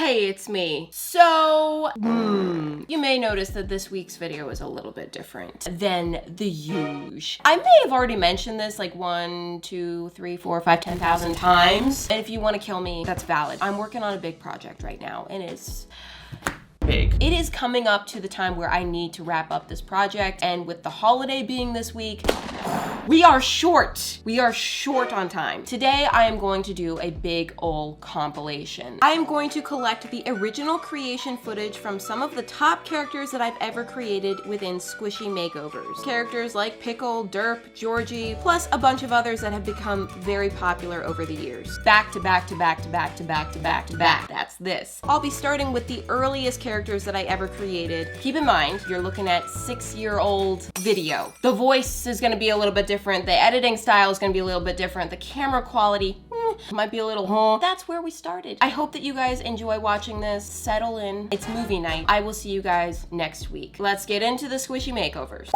Hey, it's me. So, you may notice that this week's video is a little bit different than the usual. I may have already mentioned this like 1, 2, 3, 4, 5, 10,000 times. And if you want to kill me, that's valid. I'm working on a big project right now, and it's big. It is coming up to the time where I need to wrap up this project, and with the holiday being this week, we are short. We are short on time. Today, I am going to do a big ol' compilation. I am going to collect the original creation footage from some of the top characters that I've ever created within Squishy Makeovers. Characters like Pickle, Derp, Georgie, plus a bunch of others that have become very popular over the years. Back to back to back to back to back to back to back. That's this. I'll be starting with the earliest characters that I ever created. Keep in mind, you're looking at 6-year-old video. The voice is gonna be a little bit different. The editing style is gonna be a little bit different. The camera quality might be a little, That's where we started. I hope that you guys enjoy watching this. Settle in. It's movie night. I will see you guys next week. Let's get into the Squishy Makeovers.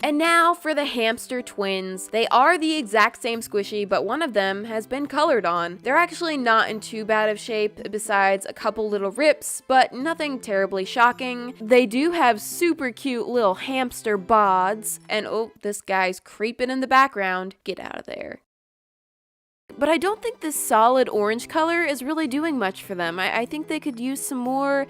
And now for the Hamster Twins. They are the exact same squishy, but one of them has been colored on. They're actually not in too bad of shape, besides a couple little rips, but nothing terribly shocking. They do have super cute little hamster bods, and oh, this guy's creeping in the background. Get out of there. But I don't think this solid orange color is really doing much for them. I think they could use some more.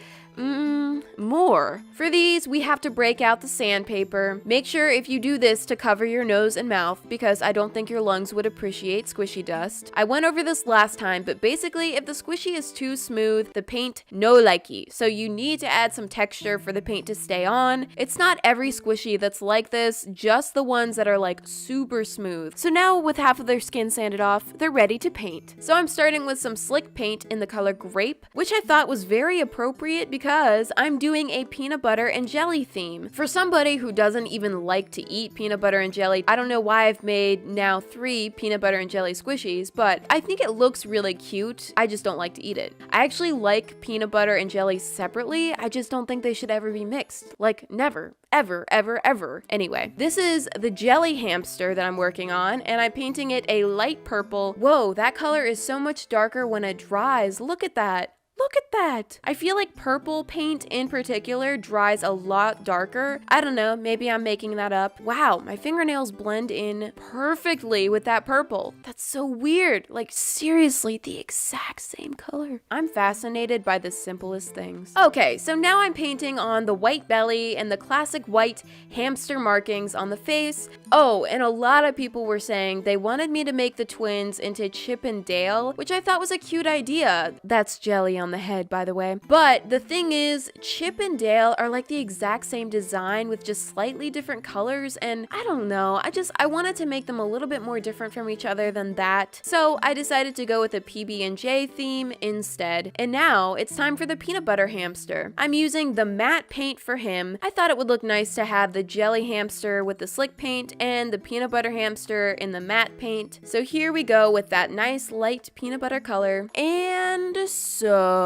For these, we have to break out the sandpaper. Make sure if you do this to cover your nose and mouth, because I don't think your lungs would appreciate squishy dust. I went over this last time, but basically if the squishy is too smooth, the paint no likey. So you need to add some texture for the paint to stay on. It's not every squishy that's like this, just the ones that are like super smooth. So now with half of their skin sanded off, they're ready to paint. So I'm starting with some slick paint in the color grape, which I thought was very appropriate because I'm doing a peanut butter and jelly theme. For somebody who doesn't even like to eat peanut butter and jelly, I don't know why I've made now 3 peanut butter and jelly squishies, but I think it looks really cute. I just don't like to eat it. I actually like peanut butter and jelly separately. I just don't think they should ever be mixed. Like, never. Ever, ever, ever. Anyway, this is the jelly hamster that I'm working on, and I'm painting it a light purple. Whoa, that color is so much darker when it dries. Look at that. Look at that! I feel like purple paint in particular dries a lot darker. I don't know, maybe I'm making that up. Wow, my fingernails blend in perfectly with that purple. That's so weird. Like, seriously, the exact same color. I'm fascinated by the simplest things. Okay, so now I'm painting on the white belly and the classic white hamster markings on the face. Oh, and a lot of people were saying they wanted me to make the twins into Chip and Dale, which I thought was a cute idea. That's jelly on the head, by the way. But the thing is, Chip and Dale are like the exact same design with just slightly different colors, and I don't know, I wanted to make them a little bit more different from each other than that. So I decided to go with a PB&J theme instead. And now it's time for the peanut butter hamster. I'm using the matte paint for him. I thought it would look nice to have the jelly hamster with the slick paint and the peanut butter hamster in the matte paint. So here we go with that nice light peanut butter color. And so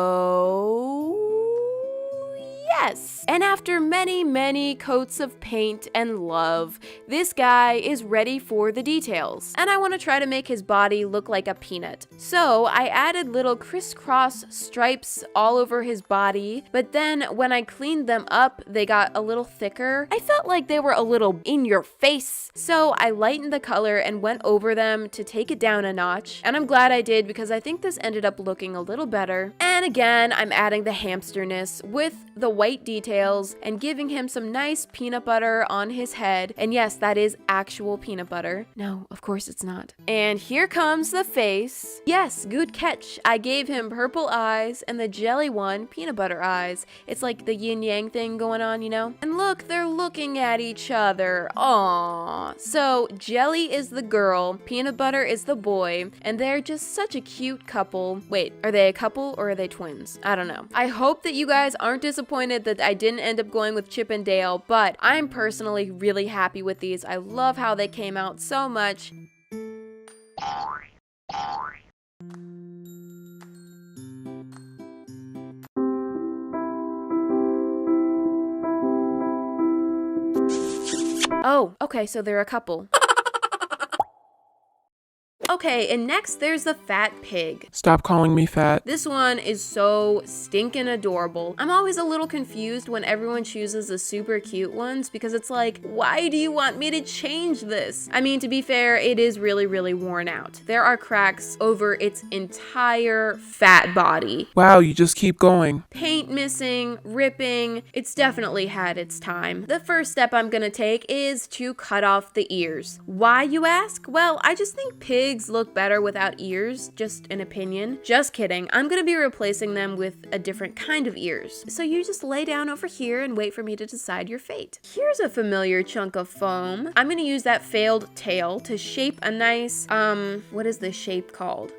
yes! And after many, many coats of paint and love, this guy is ready for the details. And I want to try to make his body look like a peanut. So I added little crisscross stripes all over his body, but then when I cleaned them up, they got a little thicker. I felt like they were a little in your face. So I lightened the color and went over them to take it down a notch. And I'm glad I did, because I think this ended up looking a little better. And again, I'm adding the hamsterness with the white details and giving him some nice peanut butter on his head. And yes, that is actual peanut butter. No, of course it's not. And here comes the face. Yes, good catch. I gave him purple eyes and the jelly one peanut butter eyes. It's like the yin yang thing going on, you know? And look, they're looking at each other. Aww. So jelly is the girl, peanut butter is the boy, and they're just such a cute couple. Wait, are they a couple or are they twins? I don't know. I hope that you guys aren't disappointed that I didn't end up going with Chip and Dale, but I'm personally really happy with these. I love how they came out so much. Oh, okay, so they're a couple. Okay, and next there's the fat pig. Stop calling me fat. This one is so stinking adorable. I'm always a little confused when everyone chooses the super cute ones because it's like, why do you want me to change this? I mean, to be fair, it is really, really worn out. There are cracks over its entire fat body. Wow, you just keep going. Paint missing, ripping. It's definitely had its time. The first step I'm gonna take is to cut off the ears. Why, you ask? Well, I just think pigs look better without ears, just an opinion. Just kidding. I'm gonna be replacing them with a different kind of ears. So you just lay down over here and wait for me to decide your fate. Here's a familiar chunk of foam. I'm gonna use that failed tail to shape a nice, what is this shape called?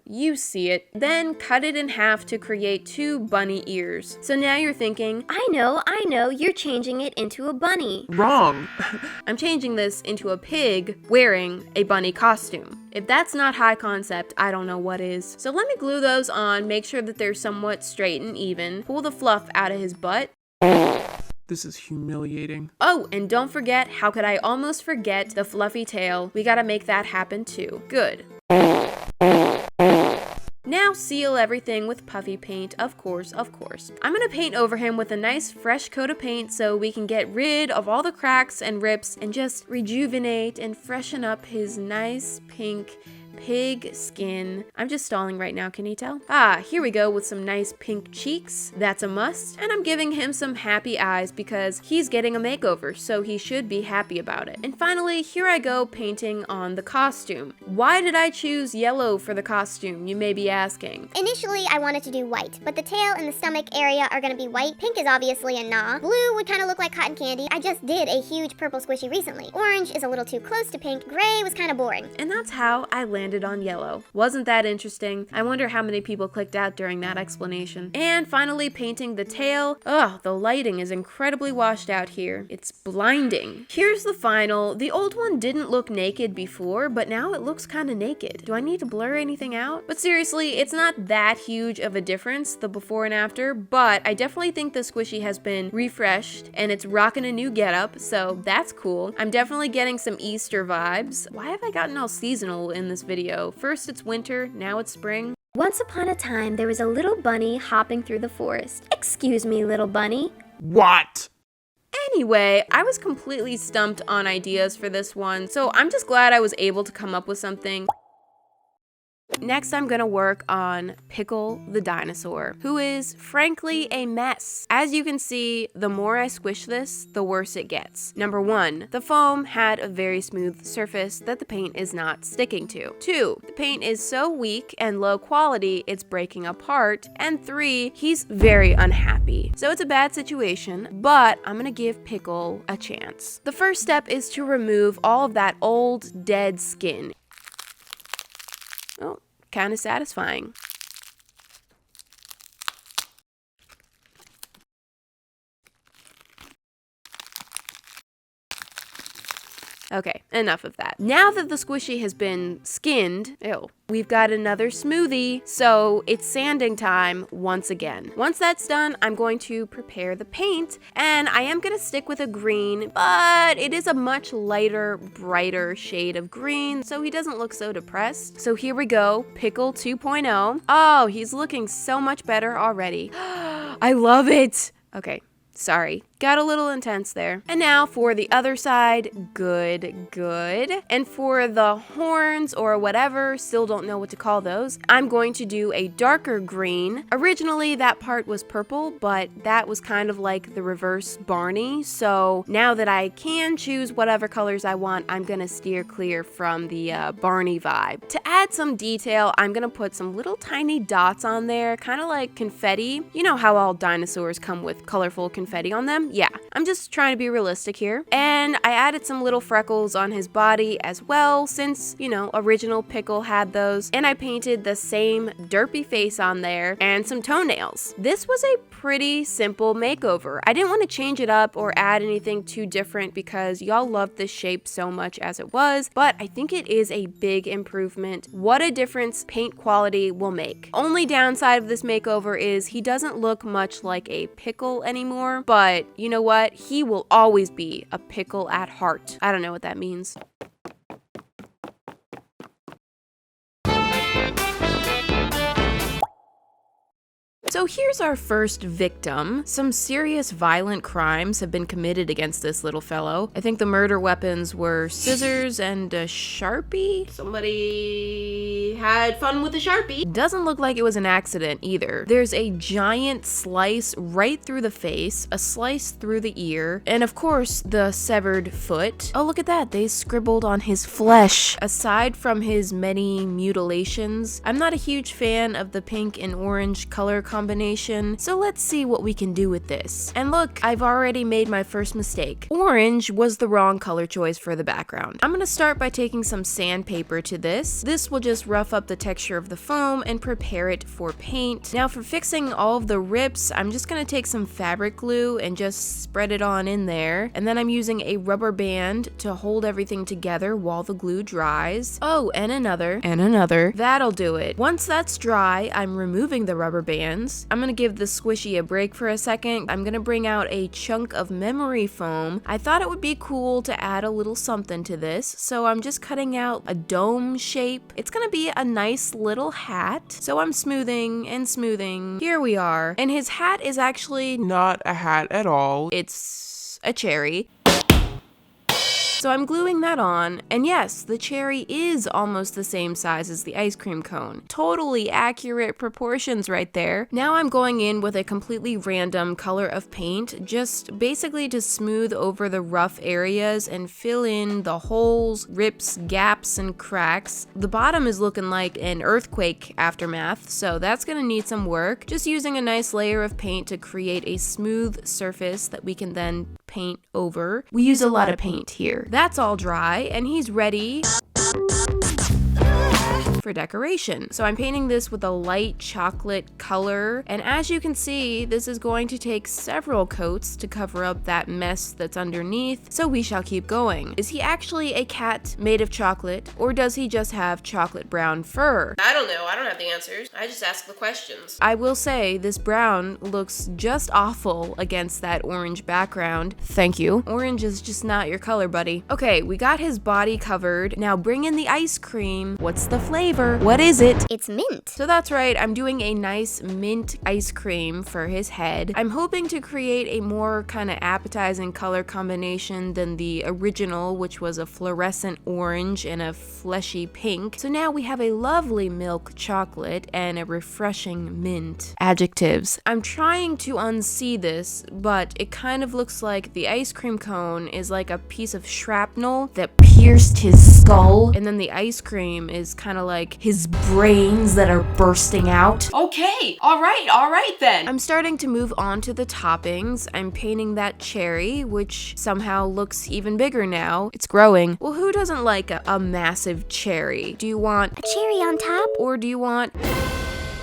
You see it. Then cut it in half to create 2 bunny ears. So now you're thinking, I know, you're changing it into a bunny. Wrong. I'm changing this into a pig wearing a bunny costume. If that's not high concept, I don't know what is. So let me glue those on, make sure that they're somewhat straight and even, pull the fluff out of his butt. This is humiliating. Oh, and don't forget, how could I almost forget the fluffy tail? We gotta make that happen too. Good. Now seal everything with puffy paint, of course. I'm gonna paint over him with a nice fresh coat of paint so we can get rid of all the cracks and rips and just rejuvenate and freshen up his nice pink pig skin. I'm just stalling right now, can you tell? Here we go with some nice pink cheeks. That's a must. And I'm giving him some happy eyes because he's getting a makeover, so he should be happy about it. And finally, here I go painting on the costume. Why did I choose yellow for the costume, you may be asking? Initially, I wanted to do white, but the tail and the stomach area are gonna be white. Pink is obviously a nah. Blue would kind of look like cotton candy. I just did a huge purple squishy recently. Orange is a little too close to pink. Gray was kind of boring. And that's how I landed on yellow. Wasn't that interesting? I wonder how many people clicked out during that explanation. And finally painting the tail. Ugh, the lighting is incredibly washed out here. It's blinding. Here's the final. The old one didn't look naked before, but now it looks kind of naked. Do I need to blur anything out? But seriously, it's not that huge of a difference, the before and after, but I definitely think the squishy has been refreshed and it's rocking a new getup, so that's cool. I'm definitely getting some Easter vibes. Why have I gotten all seasonal in this video? First it's winter, now it's spring. Once upon a time, there was a little bunny hopping through the forest. Excuse me, little bunny. What? Anyway, I was completely stumped on ideas for this one, so I'm just glad I was able to come up with something. Next, I'm gonna work on Pickle the dinosaur, who is frankly a mess. As you can see, the more I squish this, the worse it gets. Number 1, the foam had a very smooth surface that the paint is not sticking to. 2, the paint is so weak and low quality, it's breaking apart. And 3, he's very unhappy. So it's a bad situation, but I'm gonna give Pickle a chance. The first step is to remove all of that old, dead skin. Oh, kind of satisfying. Okay, enough of that. Now that the squishy has been skinned, we've got another smoothie, so it's sanding time once again. Once that's done, I'm going to prepare the paint, and I am gonna stick with a green, but it is a much lighter, brighter shade of green, so he doesn't look so depressed. So here we go, Pickle 2.0. Oh, he's looking so much better already. I love it! Okay. Sorry, got a little intense there. And now for the other side, good. And for the horns or whatever, still don't know what to call those, I'm going to do a darker green. Originally that part was purple, but that was kind of like the reverse Barney. So now that I can choose whatever colors I want, I'm gonna steer clear from the Barney vibe. To add some detail, I'm gonna put some little tiny dots on there, kind of like confetti. You know how all dinosaurs come with colorful confetti on them? Yeah, I'm just trying to be realistic here. And I added some little freckles on his body as well, since, you know, original Pickle had those. And I painted the same derpy face on there and some toenails. This was a pretty simple makeover. I didn't want to change it up or add anything too different because y'all loved this shape so much as it was, but I think it is a big improvement. What a difference paint quality will make. Only downside of this makeover is he doesn't look much like a Pickle anymore, but you know what? He will always be a Pickle at heart. I don't know what that means. So here's our first victim. Some serious violent crimes have been committed against this little fellow. I think the murder weapons were scissors and a Sharpie. Somebody had fun with a Sharpie. Doesn't look like it was an accident either. There's a giant slice right through the face, a slice through the ear, and of course the severed foot. Oh, look at that. They scribbled on his flesh. Aside from his many mutilations, I'm not a huge fan of the pink and orange color combination, so let's see what we can do with this. And look, I've already made my first mistake. Orange was the wrong color choice for the background. I'm gonna start by taking some sandpaper to this. This will just rough up the texture of the foam and prepare it for paint. Now for fixing all of the rips, I'm just gonna take some fabric glue and just spread it on in there. And then I'm using a rubber band to hold everything together while the glue dries. Oh, and another. That'll do it. Once that's dry, I'm removing the rubber bands. I'm gonna give the squishy a break for a second. I'm gonna bring out a chunk of memory foam. I thought it would be cool to add a little something to this, so I'm just cutting out a dome shape. It's gonna be a nice little hat. So I'm smoothing and smoothing. Here we are. And his hat is actually Not a hat at all. it's a cherry. So I'm gluing that on, and yes, the cherry is almost the same size as the ice cream cone. Totally accurate proportions right there. Now I'm going in with a completely random color of paint, just basically to smooth over the rough areas and fill in the holes, rips, gaps, and cracks. The bottom is looking like an earthquake aftermath, so that's gonna need some work. Just using a nice layer of paint to create a smooth surface that we can then paint over. We use a lot of paint here. That's all dry, and he's ready for decoration. So I'm painting this with a light chocolate color, and as you can see, this is going to take several coats to cover up that mess that's underneath, so we shall keep going. Is he actually a cat made of chocolate, or does he just have chocolate brown fur? I don't know. I don't have the answers. I just ask the questions. I will say this brown looks just awful against that orange background. Thank you. Orange is just not your color, buddy. Okay, we got his body covered. Now bring in the ice cream. What's the flavor? What is it? It's mint. So that's right, I'm doing a nice mint ice cream for his head. I'm hoping to create a more kind of appetizing color combination than the original, which was a fluorescent orange and a fleshy pink. So now we have a lovely milk chocolate and a refreshing mint. Adjectives. I'm trying to unsee this, but it kind of looks like the ice cream cone is like a piece of shrapnel that pierced his skull, and then the ice cream is kind of like his brains that are bursting out. Okay, all right then. I'm starting to move on to the toppings. I'm painting that cherry, which somehow looks even bigger now. It's growing. Well, who doesn't like a massive cherry? Do you want A cherry on top? or do you want...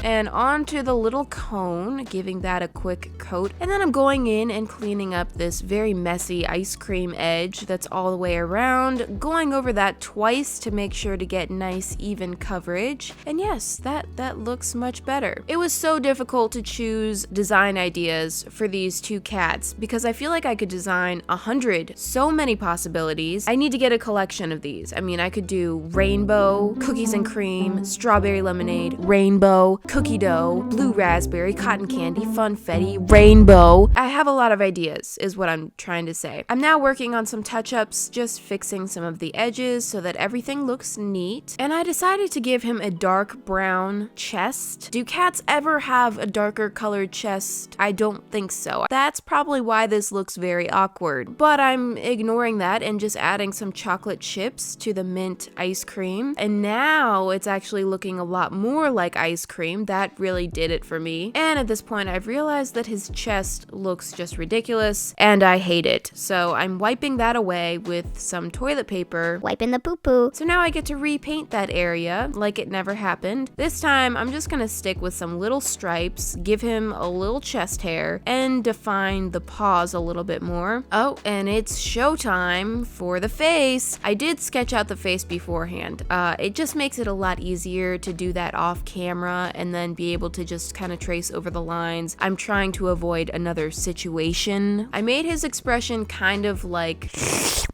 And onto the little cone, giving that a quick coat. And then I'm going in and cleaning up this very messy ice cream edge that's all the way around, going over that twice to make sure to get nice even coverage. And yes, that looks much better. It was so difficult to choose design ideas for these two cats because I feel like I could design 100, so many possibilities. I need to get a collection of these. I mean, I could do rainbow, cookies and cream, strawberry lemonade, rainbow, cookie dough, blue raspberry, cotton candy, funfetti, rainbow. I have a lot of ideas, is what I'm trying to say. I'm now working on some touch-ups, just fixing some of the edges so that everything looks neat. And I decided to give him a dark brown chest. Do cats ever have a darker colored chest? I don't think so. That's probably why this looks very awkward. But I'm ignoring that and just adding some chocolate chips to the mint ice cream. And now it's actually looking a lot more like ice cream. That really did it for me. And at this point, I've realized that his chest looks just ridiculous, and I hate it. So I'm wiping that away with some toilet paper. Wiping the poo-poo. So now I get to repaint that area like it never happened. This time, I'm just gonna stick with some little stripes, give him a little chest hair, and define the paws a little bit more. Oh, and it's showtime for the face. I did sketch out the face beforehand. It just makes it a lot easier to do that off camera, and and then be able to just kind of trace over the lines. I'm trying to avoid another situation. I made his expression kind of like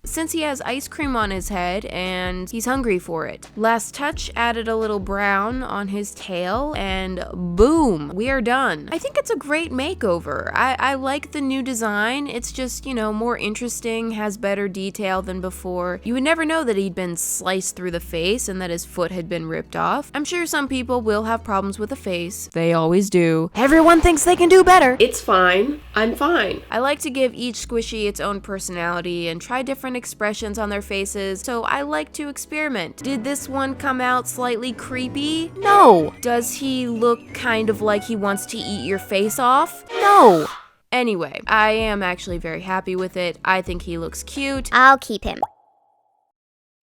since he has ice cream on his head and he's hungry for it. Last touch, added a little brown on his tail, and boom, we are done. I think it's a great makeover. I like the new design. It's just, you know, more interesting, has better detail than before. You would never know that he'd been sliced through the face and that his foot had been ripped off. I'm sure some people will have problems with the face. They always do. Everyone thinks they can do better. It's fine. I'm fine. I like to give each squishy its own personality and try different expressions on their faces, so I like to experiment. Did this one come out slightly creepy? No. Does he look kind of like he wants to eat your face off? No. Anyway, I am actually very happy with it. I think he looks cute. I'll keep him.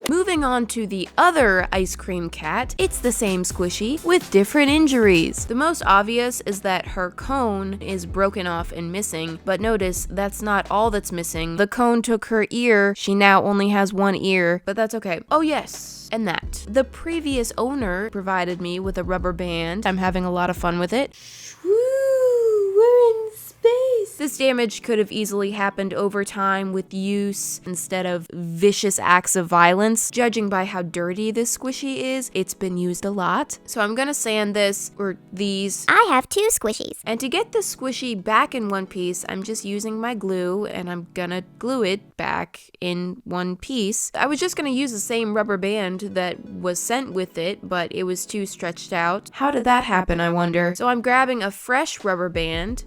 Moving on to the other ice cream cat, it's the same squishy with different injuries. The most obvious is that her cone is broken off and missing, but notice that's not all that's missing. The cone took her ear. She now only has one ear, but that's okay. Oh yes, and that. The previous owner provided me with a rubber band. I'm having a lot of fun with it. Woo, we're in space. This damage could have easily happened over time with use instead of vicious acts of violence. Judging by how dirty this squishy is, it's been used a lot. So I'm gonna sand this, or these. I have 2 squishies. And to get the squishy back in one piece, I'm just using my glue and I'm gonna glue it back in one piece. I was just gonna use the same rubber band that was sent with it, but it was too stretched out. How did that happen, I wonder? So I'm grabbing a fresh rubber band.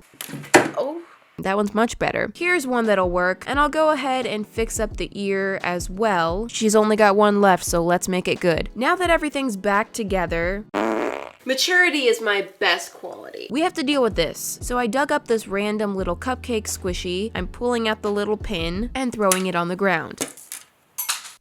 Oh. That one's much better. Here's one that'll work, and I'll go ahead and fix up the ear as well. She's only got one left, so let's make it good. Now that everything's back together, Maturity is my best quality. we have to deal with this. So I dug up this random little cupcake squishy. I'm pulling out the little pin and throwing it on the ground.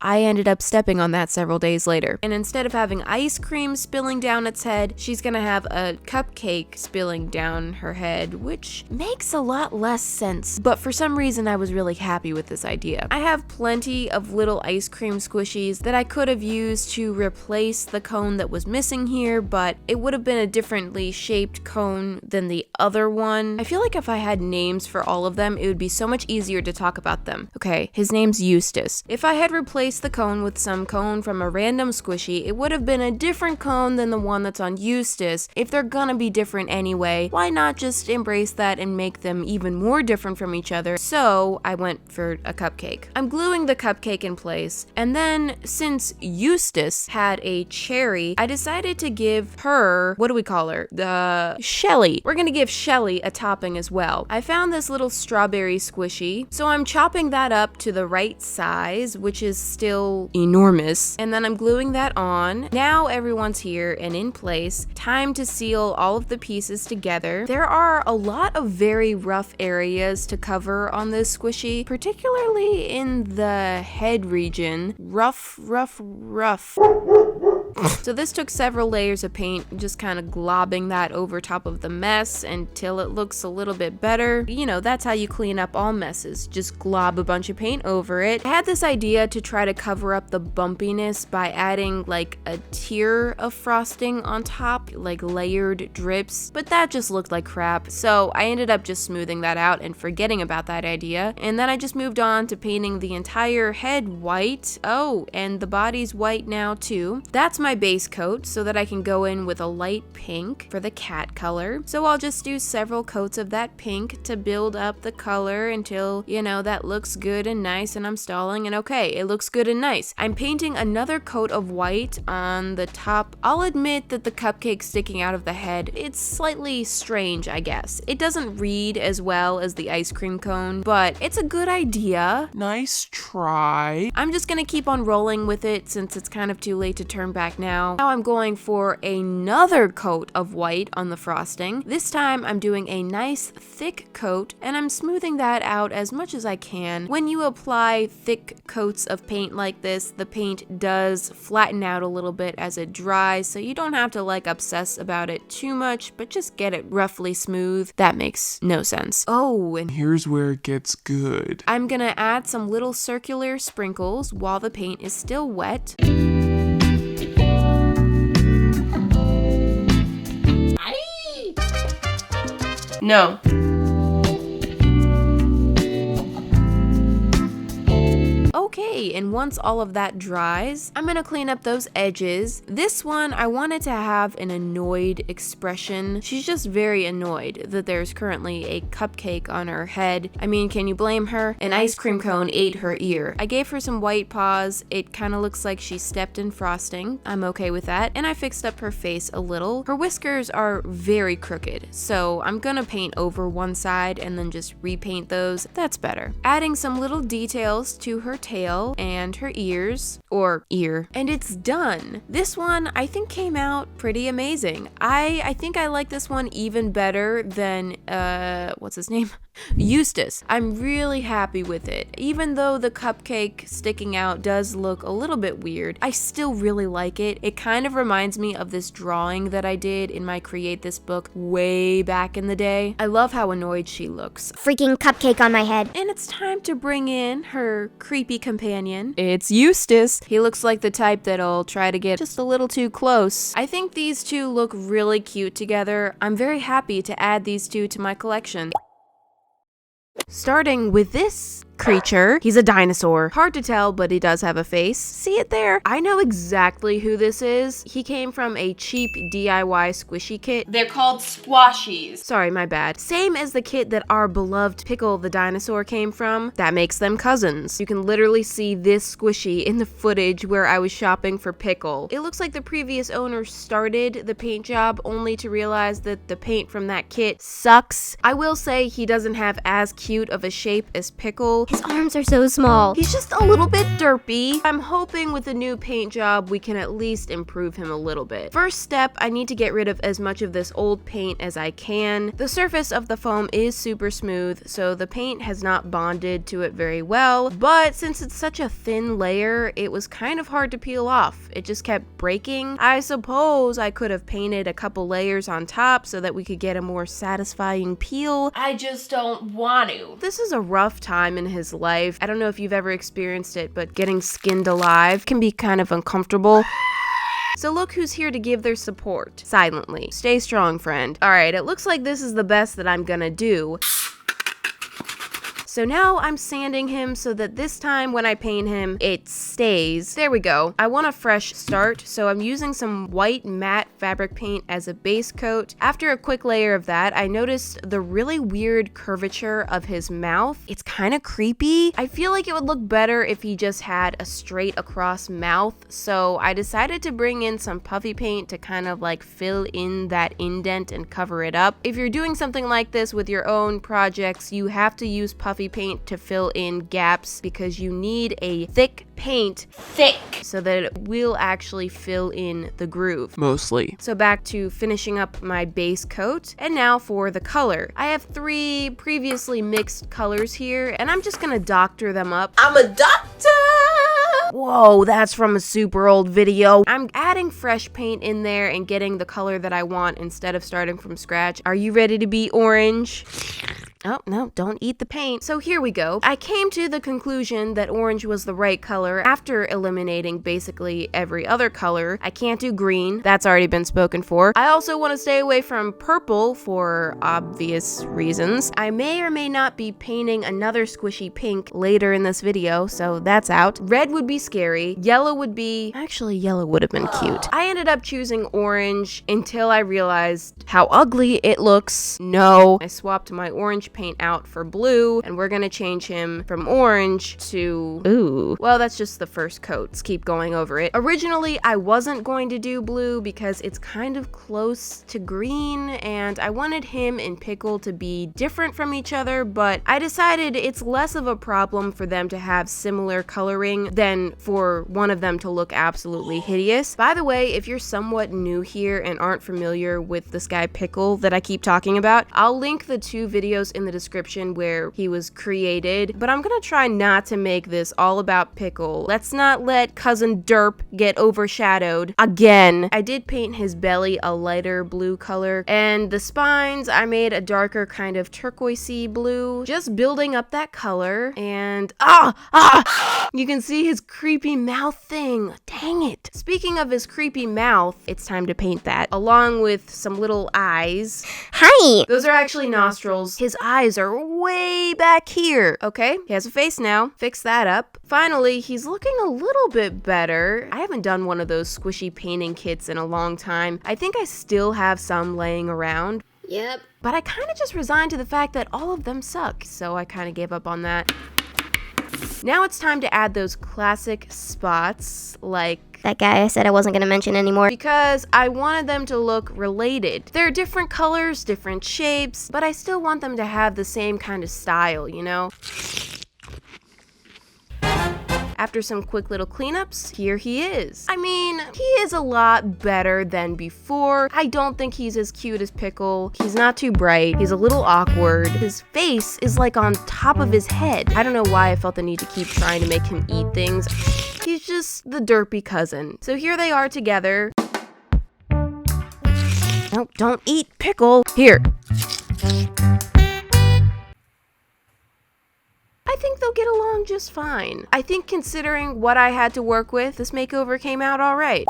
I ended up stepping on that several days later. And instead of having ice cream spilling down its head, she's gonna have a cupcake spilling down her head, which makes a lot less sense. But for some reason, I was really happy with this idea. I have plenty of little ice cream squishies that I could have used to replace the cone that was missing here, but it would have been a differently shaped cone than the other one. I feel like if I had names for all of them, it would be so much easier to talk about them. Okay, his name's Eustace. If I had replaced the cone with some cone from a random squishy, it would have been a different cone than the one that's on Eustace. If they're gonna be different anyway, why not just embrace that and make them even more different from each other? So I went for a cupcake. I'm gluing the cupcake in place, and then since Eustace had a cherry, I decided to give her, what do we call her? Shelly. We're gonna give Shelly a topping as well. I found this little strawberry squishy, so I'm chopping that up to the right size, which is still enormous, and then I'm gluing that on. Now everyone's here and in place. Time to seal all of the pieces together. There are a lot of very rough areas to cover on this squishy, particularly in the head region. Rough. So this took several layers of paint, just kind of globbing that over top of the mess until it looks a little bit better. You know, that's how you clean up all messes. Just glob a bunch of paint over it. I had this idea to try to cover up the bumpiness by adding like a tier of frosting on top, like layered drips, but that just looked like crap. So I ended up just smoothing that out and forgetting about that idea. And then I just moved on to painting the entire head white. Oh, and the body's white now too. That's my base coat so that I can go in with a light pink for the cat color. So I'll just do several coats of that pink to build up the color until, you know, that looks good and nice, and I'm stalling, and okay, it looks good and nice. I'm painting another coat of white on the top. I'll admit that the cupcake sticking out of the head, it's slightly strange, I guess. It doesn't read as well as the ice cream cone, but it's a good idea. Nice try. I'm just gonna keep on rolling with it since it's kind of too late to turn back now. Now I'm going for another coat of white on the frosting. This time I'm doing a nice thick coat, and I'm smoothing that out as much as I can. When you apply thick coats of paint like this, the paint does flatten out a little bit as it dries, so you don't have to like obsess about it too much, but just get it roughly smooth. That makes no sense. Oh, and Here's where it gets good. I'm gonna add some little circular sprinkles while the paint is still wet. No. Okay, and once all of that dries, I'm gonna clean up those edges. This one, I wanted to have an annoyed expression. She's just very annoyed that there's currently a cupcake on her head. I mean, can you blame her? An ice cream cone ate her ear. I gave her some white paws. It kind of looks like she stepped in frosting. I'm okay with that. And I fixed up her face a little. Her whiskers are very crooked, so I'm gonna paint over one side and then just repaint those. That's better. Adding some little details to her tail and her ears, or ear, and it's done. This one I think came out pretty amazing. I think I like this one even better than what's his name? Eustace. I'm really happy with it. Even though the cupcake sticking out does look a little bit weird, I still really like it. It kind of reminds me of this drawing that I did in my Create This book way back in the day. I love how annoyed she looks. Freaking cupcake on my head. And it's time to bring in her creepy companion. It's Eustace. He looks like the type that'll try to get just a little too close. I think these two look really cute together. I'm very happy to add these two to my collection. Starting with this creature. He's a dinosaur. Hard to tell, but he does have a face. See it there? I know exactly who this is. He came from a cheap DIY squishy kit. They're called Squishies. Sorry, my bad. Same as the kit that our beloved Pickle the dinosaur came from. That makes them cousins. You can literally see this squishy in the footage where I was shopping for Pickle. It looks like the previous owner started the paint job only to realize that the paint from that kit sucks. I will say he doesn't have as cute of a shape as Pickle. His arms are so small. He's just a little bit derpy. I'm hoping with the new paint job we can at least improve him a little bit. First step, I need to get rid of as much of this old paint as I can. The surface of the foam is super smooth, so the paint has not bonded to it very well, but since it's such a thin layer, it was kind of hard to peel off. It just kept breaking. I suppose I could have painted a couple layers on top so that we could get a more satisfying peel. I just don't want to. This is a rough time in his life. I don't know if you've ever experienced it, but getting skinned alive can be kind of uncomfortable. So look who's here to give their support. Silently. Stay strong, friend. Alright, it looks like this is the best that I'm gonna do. So now I'm sanding him so that this time when I paint him, it stays. There we go. I want a fresh start, so I'm using some white matte fabric paint as a base coat. After a quick layer of that, I noticed the really weird curvature of his mouth. It's kind of creepy. I feel like it would look better if he just had a straight across mouth, so I decided to bring in some puffy paint to kind of like fill in that indent and cover it up. If you're doing something like this with your own projects, you have to use puffy paint to fill in gaps because you need a thick paint so that it will actually fill in the groove. Mostly. So back to finishing up my base coat, and now for the color. I have 3 previously mixed colors here, and I'm just gonna doctor them up. I'm a doctor! Whoa, that's from a super old video. I'm adding fresh paint in there and getting the color that I want instead of starting from scratch. Are you ready to be orange? Oh, no, don't eat the paint. So here we go. I came to the conclusion that orange was the right color after eliminating basically every other color. I can't do green. That's already been spoken for. I also want to stay away from purple for obvious reasons. I may or may not be painting another squishy pink later in this video, so that's out. Red would be scary. Yellow would be... Actually, yellow would have been cute. I ended up choosing orange until I realized how ugly it looks. No. I swapped my orange paint out for blue, and we're gonna change him from orange to... Ooh. Well, that's just the first coat. Let's keep going over it. Originally, I wasn't going to do blue because it's kind of close to green, and I wanted him and Pickle to be different from each other, but I decided it's less of a problem for them to have similar coloring than for one of them to look absolutely hideous. By the way, if you're somewhat new here and aren't familiar with this guy Pickle that I keep talking about, I'll link the 2 videos in the description where he was created, but I'm gonna try not to make this all about Pickle. Let's not let cousin Derp get overshadowed again. I did paint his belly a lighter blue color, and the spines I made a darker kind of turquoisey blue, just building up that color. And you can see his creepy mouth thing. Dang Dang it. Speaking of his creepy mouth, it's time to paint that, along with some little eyes. Hi! Those are actually nostrils. His eyes are way back here. Okay, he has a face now. Fix that up. Finally, he's looking a little bit better. I haven't done one of those squishy painting kits in a long time. I think I still have some laying around. Yep. But I kind of just resigned to the fact that all of them suck, so I kind of gave up on that. Now it's time to add those classic spots, like That guy I said I wasn't gonna mention anymore. because I wanted them to look related. They're different colors, different shapes, but I still want them to have the same kind of style, you know? After some quick little cleanups, here he is. I mean, he is a lot better than before. I don't think he's as cute as Pickle. He's not too bright. He's a little awkward. His face is like on top of his head. I don't know why I felt the need to keep trying to make him eat things. He's just the derpy cousin. So here they are together. No, don't eat Pickle. Here. I think they'll get along just fine. I think considering what I had to work with, this makeover came out all right.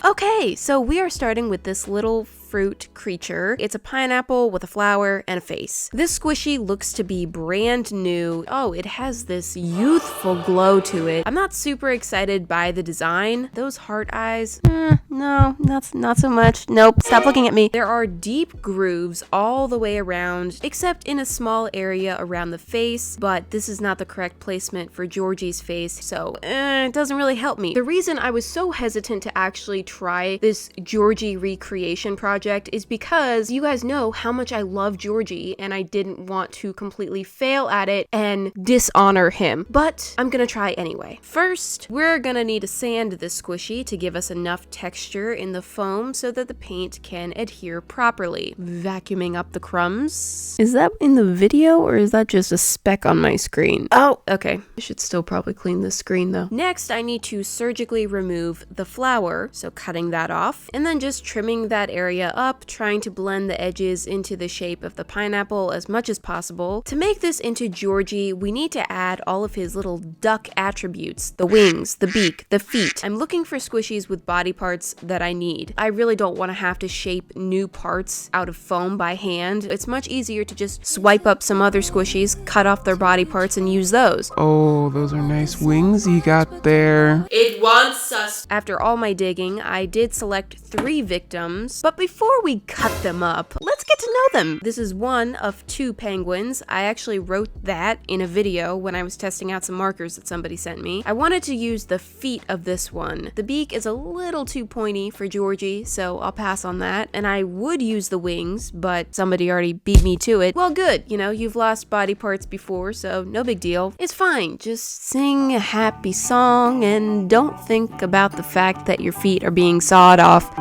Okay, so we are starting with this little fruit creature. It's a pineapple with a flower and a face. This squishy looks to be brand new. Oh, it has this youthful glow to it. I'm not super excited by the design. Those heart eyes, no, not so much. Nope, stop looking at me. There are deep grooves all the way around, except in a small area around the face, but this is not the correct placement for Georgie's face, so it doesn't really help me. The reason I was so hesitant to actually try this Georgie recreation project is because you guys know how much I love Georgie and I didn't want to completely fail at it and dishonor him, but I'm gonna try anyway. First, we're gonna need to sand this squishy to give us enough texture in the foam so that the paint can adhere properly. Vacuuming up the crumbs. Is that in the video or is that just a speck on my screen? Oh, okay. I should still probably clean the screen though. Next, I need to surgically remove the flower, so cutting that off, and then just trimming that area up, trying to blend the edges into the shape of the pineapple as much as possible. To make this into Georgie, we need to add all of his little duck attributes, the wings, the beak, the feet. I'm looking for squishies with body parts that I need. I really don't want to have to shape new parts out of foam by hand. It's much easier to just swipe up some other squishies, cut off their body parts, and use those. Oh, those are nice wings you got there. It wants us. After all my digging, I did select 3 victims, but before we cut them up, let's get to know them. This is one of 2 penguins. I actually wrote that in a video when I was testing out some markers that somebody sent me. I wanted to use the feet of this one. The beak is a little too pointy for Georgie, so I'll pass on that. And I would use the wings, but somebody already beat me to it. Well, good. You know, you've lost body parts before, so no big deal. It's fine. Just sing a happy song and don't think about the fact that your feet are being sawed off.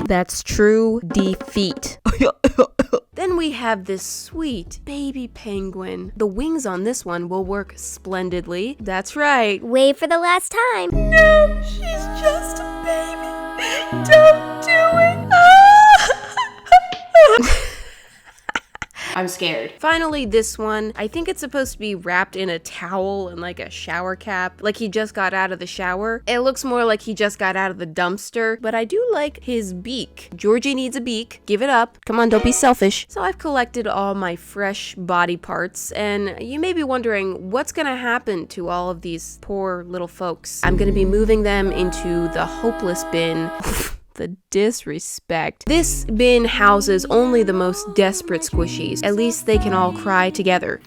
That's true defeat. Then we have this sweet baby penguin. The wings on this one will work splendidly. That's right. Wait for the last time. No, she's just a baby. Don't do it. I'm scared. Finally, this one, I think it's supposed to be wrapped in a towel and like a shower cap, like he just got out of the shower. It looks more like he just got out of the dumpster, but I do like his beak. Georgie needs a beak. Give it up. Come on, don't be selfish. So I've collected all my fresh body parts, and you may be wondering what's gonna happen to all of these poor little folks. I'm gonna be moving them into the hopeless bin. The disrespect. This bin houses only the most desperate squishies. At least they can all cry together.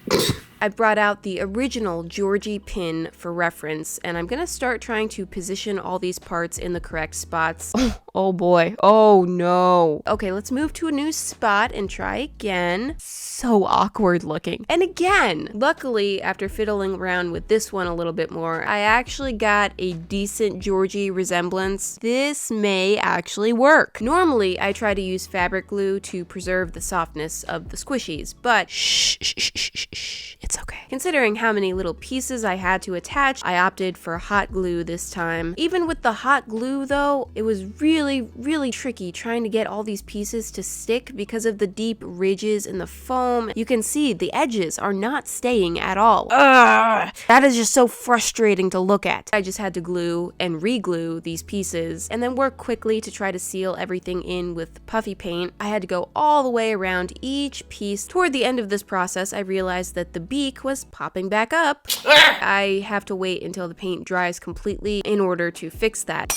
I brought out the original Georgie pin for reference, and I'm gonna start trying to position all these parts in the correct spots. Oh boy. Oh no. Okay, let's move to a new spot and try again. So awkward looking. And again, luckily, after fiddling around with this one a little bit more, I actually got a decent Georgie resemblance. This may actually work. Normally, I try to use fabric glue to preserve the softness of the squishies, but shh. It's okay. Considering how many little pieces I had to attach, I opted for hot glue this time. Even with the hot glue though, it was really tricky trying to get all these pieces to stick because of the deep ridges in the foam. You can see the edges are not staying at all. Ugh! That is just so frustrating to look at. I just had to glue and re-glue these pieces and then work quickly to try to seal everything in with puffy paint. I had to go all the way around each piece. Toward the end of this process, I realized that the beak was popping back up. I have to wait until the paint dries completely in order to fix that.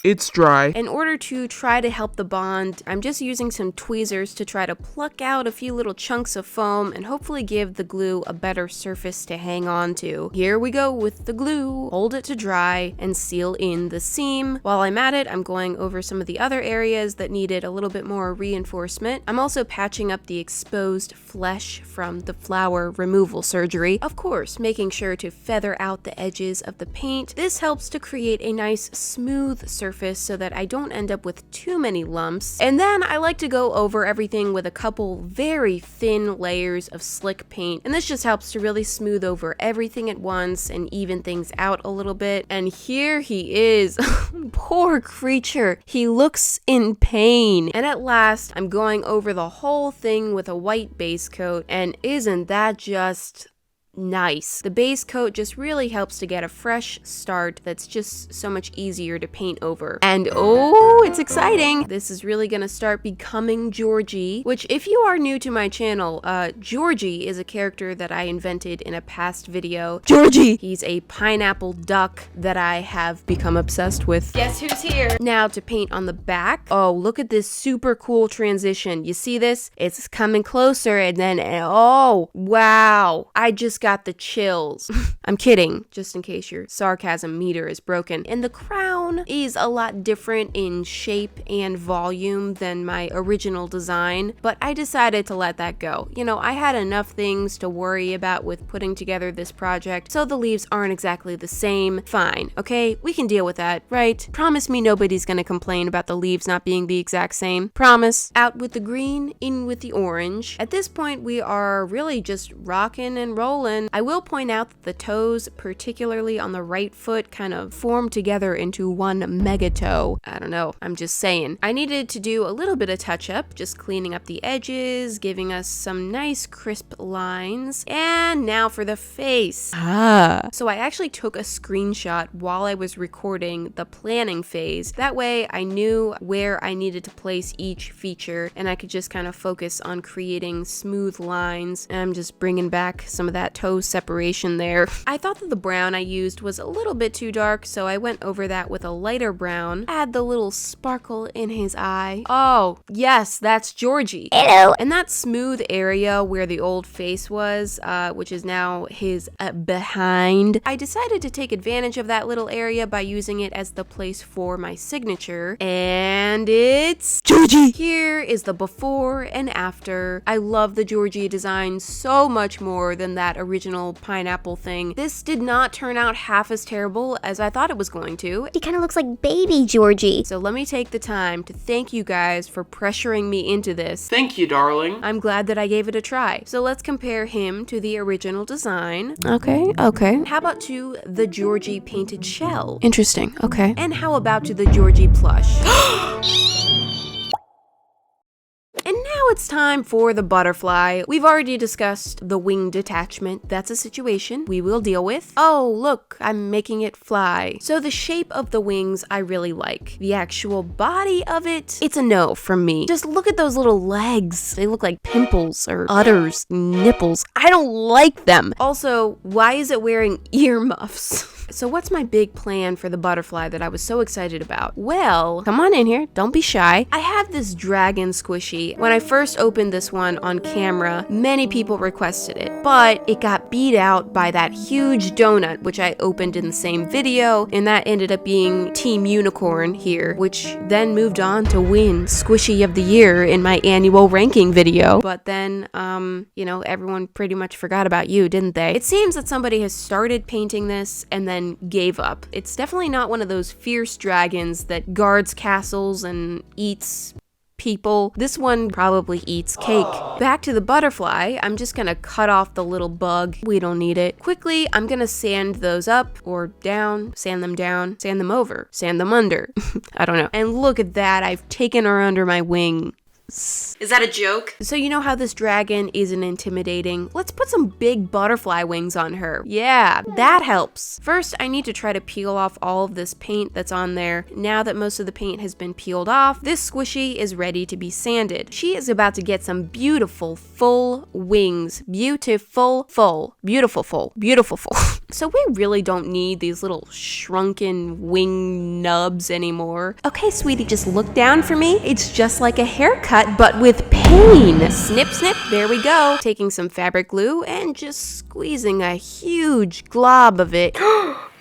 It's dry. In order to try to help the bond, I'm just using some tweezers to try to pluck out a few little chunks of foam and hopefully give the glue a better surface to hang on to. Here we go with the glue. Hold it to dry and seal in the seam. While I'm at it, I'm going over some of the other areas that needed a little bit more reinforcement. I'm also patching up the exposed flesh from the flower removal surgery. Of course, making sure to feather out the edges of the paint. This helps to create a nice smooth surface so that I don't end up with too many lumps. And then I like to go over everything with a couple very thin layers of slick paint. And this just helps to really smooth over everything at once and even things out a little bit. And here he is. Poor creature. He looks in pain. And at last, I'm going over the whole thing with a white base coat. And isn't that just nice? The base coat just really helps to get a fresh start that's just so much easier to paint over. And oh, it's exciting! This is really gonna start becoming Georgie, which if you are new to my channel, Georgie is a character that I invented in a past video. Georgie! He's a pineapple duck that I have become obsessed with. Guess who's here? Now to paint on the back. Oh, look at this super cool transition. You see this? It's coming closer and then, oh, wow. I just got the chills. I'm kidding, just in case your sarcasm meter is broken. And the crown is a lot different in shape and volume than my original design, but I decided to let that go. You know, I had enough things to worry about with putting together this project, so the leaves aren't exactly the same. Fine, okay? We can deal with that, right? Promise me nobody's gonna complain about the leaves not being the exact same. Promise. Out with the green, in with the orange. At this point, we are really just rocking and rolling. I will point out that the toes, particularly on the right foot, kind of form together into one mega toe. I don't know, I'm just saying. I needed to do a little bit of touch up, just cleaning up the edges, giving us some nice crisp lines. And now for the face. So I actually took a screenshot while I was recording the planning phase. That way I knew where I needed to place each feature and I could just kind of focus on creating smooth lines. And I'm just bringing back some of that toe separation there. I thought that the brown I used was a little bit too dark, so I went over that with a lighter brown. Add the little sparkle in his eye. Oh, yes, that's Georgie. Hello. And that smooth area where the old face was, which is now his behind, I decided to take advantage of that little area by using it as the place for my signature. And it's Georgie! Here is the before and after. I love the Georgie design so much more than that original pineapple thing. This did not turn out half as terrible as I thought it was going to. He kind of looks like baby Georgie. So let me take the time to thank you guys for pressuring me into this. Thank you, darling. I'm glad that I gave it a try. So let's compare him to the original design. Okay. How about to the Georgie painted shell? Interesting, okay. And how about to the Georgie plush? And now it's time for the butterfly. We've already discussed the wing detachment. That's a situation we will deal with. Oh, look, I'm making it fly. So the shape of the wings I really like. The actual body of it, it's a no from me. Just look at those little legs. They look like pimples or udders, nipples. I don't like them. Also, why is it wearing earmuffs? So what's my big plan for the butterfly that I was so excited about? Well, come on in here, don't be shy. I have this dragon squishy. When I first opened this one on camera, many people requested it, but it got beat out by that huge donut, which I opened in the same video, and that ended up being Team Unicorn here, which then moved on to win Squishy of the Year in my annual ranking video. But then, you know, everyone pretty much forgot about you, didn't they? It seems that somebody has started painting this and then gave up. It's definitely not one of those fierce dragons that guards castles and eats people. This one probably eats cake. Back to the butterfly, I'm just gonna cut off the little bug. We don't need it. Quickly, I'm gonna sand those up or down, sand them over, sand them under. I don't know. And look at that, I've taken her under my wing. Is that a joke? So you know how this dragon isn't intimidating? Let's put some big butterfly wings on her. Yeah, that helps. First, I need to try to peel off all of this paint that's on there. Now that most of the paint has been peeled off, this squishy is ready to be sanded. She is about to get some beautiful, full wings. Beautiful, full. So we really don't need these little shrunken wing nubs anymore. Okay, sweetie, just look down for me. It's just like a haircut, but with pain. Snip, snip, there we go. Taking some fabric glue and just squeezing a huge glob of it.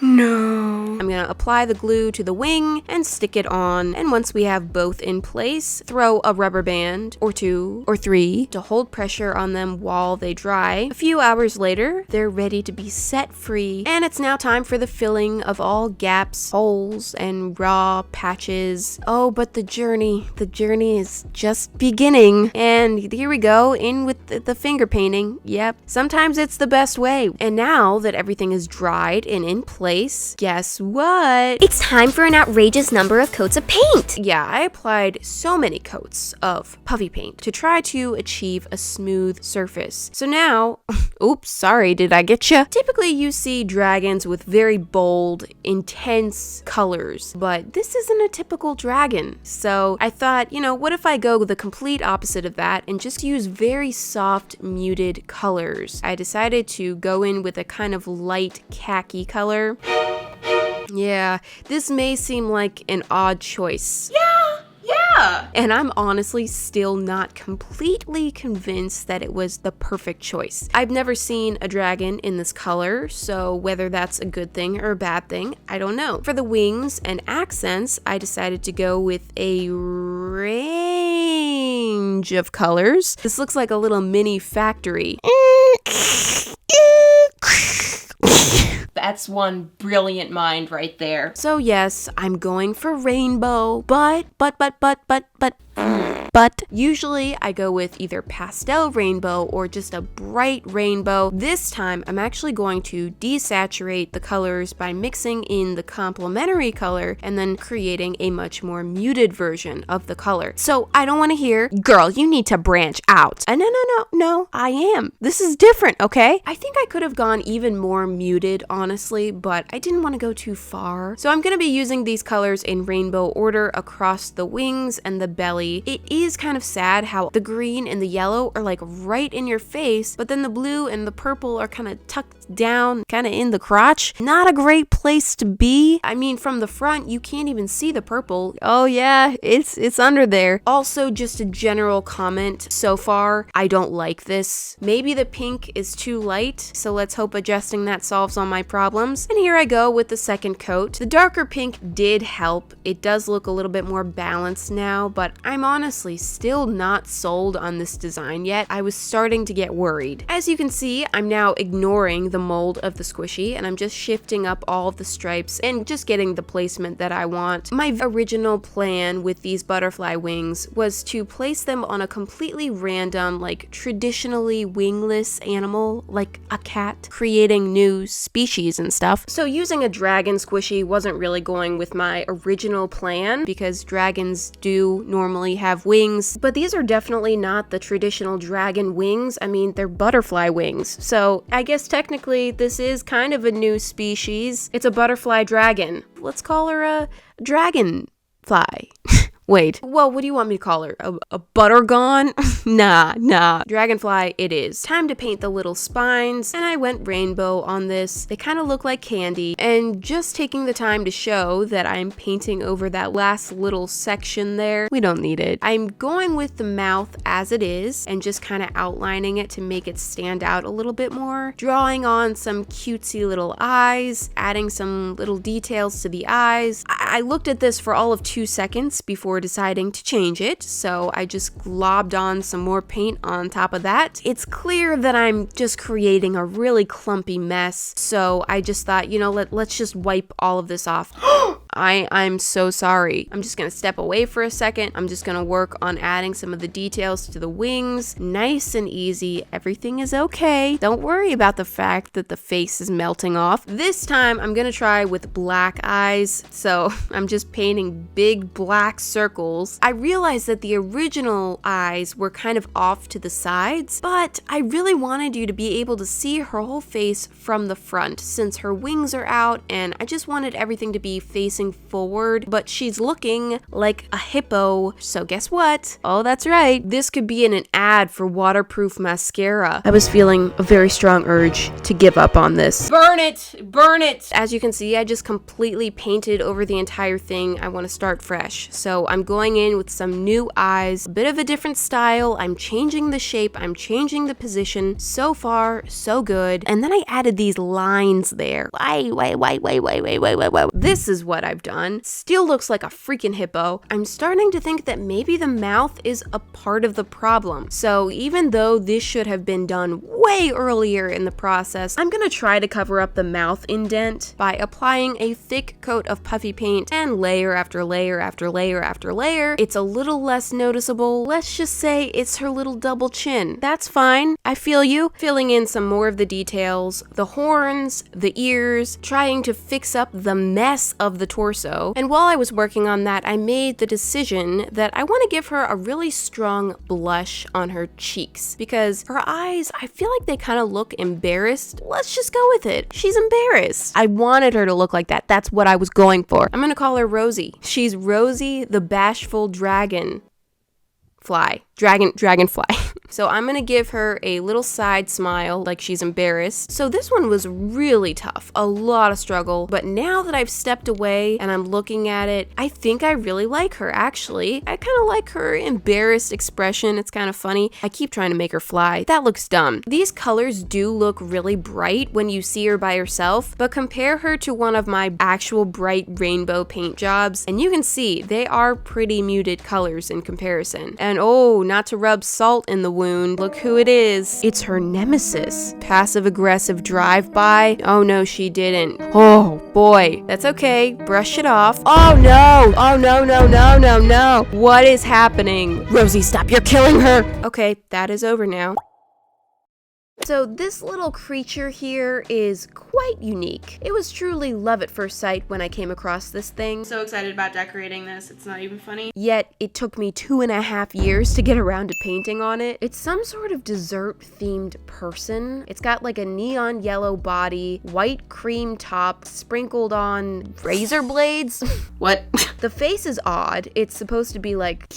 No. I'm gonna apply the glue to the wing and stick it on. And once we have both in place, throw a rubber band or 2 or 3 to hold pressure on them while they dry. A few hours later, they're ready to be set free. And it's now time for the filling of all gaps, holes, and raw patches. Oh, but the journey is just beginning. And here we go, in with the finger painting. Yep, sometimes it's the best way. And now that everything is dried and in place, guess what? It's time for an outrageous number of coats of paint. Yeah, I applied so many coats of puffy paint to try to achieve a smooth surface. So now, oops, sorry, did I get you? Typically you see dragons with very bold, intense colors, but this isn't a typical dragon. So I thought, what if I go the complete opposite of that and just use very soft, muted colors? I decided to go in with a kind of light khaki color. Yeah, this may seem like an odd choice. Yeah. And I'm honestly still not completely convinced that it was the perfect choice. I've never seen a dragon in this color, so whether that's a good thing or a bad thing, I don't know. For the wings and accents, I decided to go with a range of colors. This looks like a little mini factory. That's one brilliant mind right there. So yes, I'm going for rainbow, but usually I go with either pastel rainbow or just a bright rainbow. This time I'm actually going to desaturate the colors by mixing in the complementary color and then creating a much more muted version of the color. So I don't want to hear, girl, you need to branch out. No, I am. This is different, okay? I think I could have gone even more muted, honestly, but I didn't want to go too far. So I'm going to be using these colors in rainbow order across the wings and the belly. It is kind of sad how the green and the yellow are like right in your face, but then the blue and the purple are kind of tucked down, kind of in the crotch. Not a great place to be. I mean, from the front, you can't even see the purple. Oh yeah, it's under there. Also, just a general comment so far, I don't like this. Maybe the pink is too light, so let's hope adjusting that solves all my problems. And here I go with the second coat. The darker pink did help. It does look a little bit more balanced now, but I'm honestly still not sold on this design yet. I was starting to get worried. As you can see, I'm now ignoring the mold of the squishy and I'm just shifting up all of the stripes and just getting the placement that I want. My original plan with these butterfly wings was to place them on a completely random, like traditionally wingless animal, like a cat, creating new species and stuff. So using a dragon squishy wasn't really going with my original plan because dragons do normally have wings, but these are definitely not the traditional dragon wings. I mean, they're butterfly wings. So I guess technically this is kind of a new species. It's a butterfly dragon. Let's call her a dragonfly. Wait, well, what do you want me to call her? A buttergon? Nah. Dragonfly it is. Time to paint the little spines, and I went rainbow on this. They kind of look like candy, and just taking the time to show that I'm painting over that last little section there. We don't need it. I'm going with the mouth as it is, and just kind of outlining it to make it stand out a little bit more. Drawing on some cutesy little eyes, adding some little details to the eyes. I looked at this for all of 2 seconds before deciding to change it, so I just globbed on some more paint on top of that. It's clear that I'm just creating a really clumpy mess, so I just thought, let's just wipe all of this off. I'm so sorry. I'm just gonna step away for a second. I'm just gonna work on adding some of the details to the wings. Nice and easy. Everything is okay. Don't worry about the fact that the face is melting off. This time I'm gonna try with black eyes. So I'm just painting big black circles. I realized that the original eyes were kind of off to the sides, but I really wanted you to be able to see her whole face from the front since her wings are out, and I just wanted everything to be facing forward, but she's looking like a hippo. So guess what? Oh, that's right. This could be in an ad for waterproof mascara. I was feeling a very strong urge to give up on this. Burn it! Burn it! As you can see, I just completely painted over the entire thing. I want to start fresh. So I'm going in with some new eyes, a bit of a different style. I'm changing the shape. I'm changing the position. So far, so good. And then I added these lines there. Wait. This is what I've done. Still looks like a freaking hippo. I'm starting to think that maybe the mouth is a part of the problem. So even though this should have been done way earlier in the process, I'm gonna try to cover up the mouth indent by applying a thick coat of puffy paint, and layer after layer after layer after layer. It's a little less noticeable. Let's just say it's her little double chin. That's fine. I feel you. Filling in some more of the details, the horns, the ears, trying to fix up the mess of the torso. And while I was working on that, I made the decision that I want to give her a really strong blush on her cheeks, because her eyes, I feel like they kind of look embarrassed. Let's just go with it. She's embarrassed. I wanted her to look like that. That's what I was going for. I'm gonna call her Rosie. She's Rosie the bashful dragonfly. Dragonfly. So I'm gonna give her a little side smile like she's embarrassed. So this one was really tough, a lot of struggle, but now that I've stepped away and I'm looking at it, I think I really like her actually. I kind of like her embarrassed expression. It's kind of funny. I keep trying to make her fly. That looks dumb. These colors do look really bright when you see her by herself, but compare her to one of my actual bright rainbow paint jobs and you can see they are pretty muted colors in comparison. And oh, not to rub salt in the wound, look who it is. It's her nemesis. Passive-aggressive drive-by. Oh no, she didn't. Oh boy. That's okay. Brush it off. Oh no! Oh no. What is happening? Rosie, stop. You're killing her! Okay, that is over now. So this little creature here is quite unique. It was truly love at first sight when I came across this thing. I'm so excited about decorating this. It's not even funny. Yet it took me 2.5 years to get around to painting on it. It's some sort of dessert themed person. It's got like a neon yellow body, white cream top, sprinkled on razor blades. What? The face is odd. It's supposed to be like,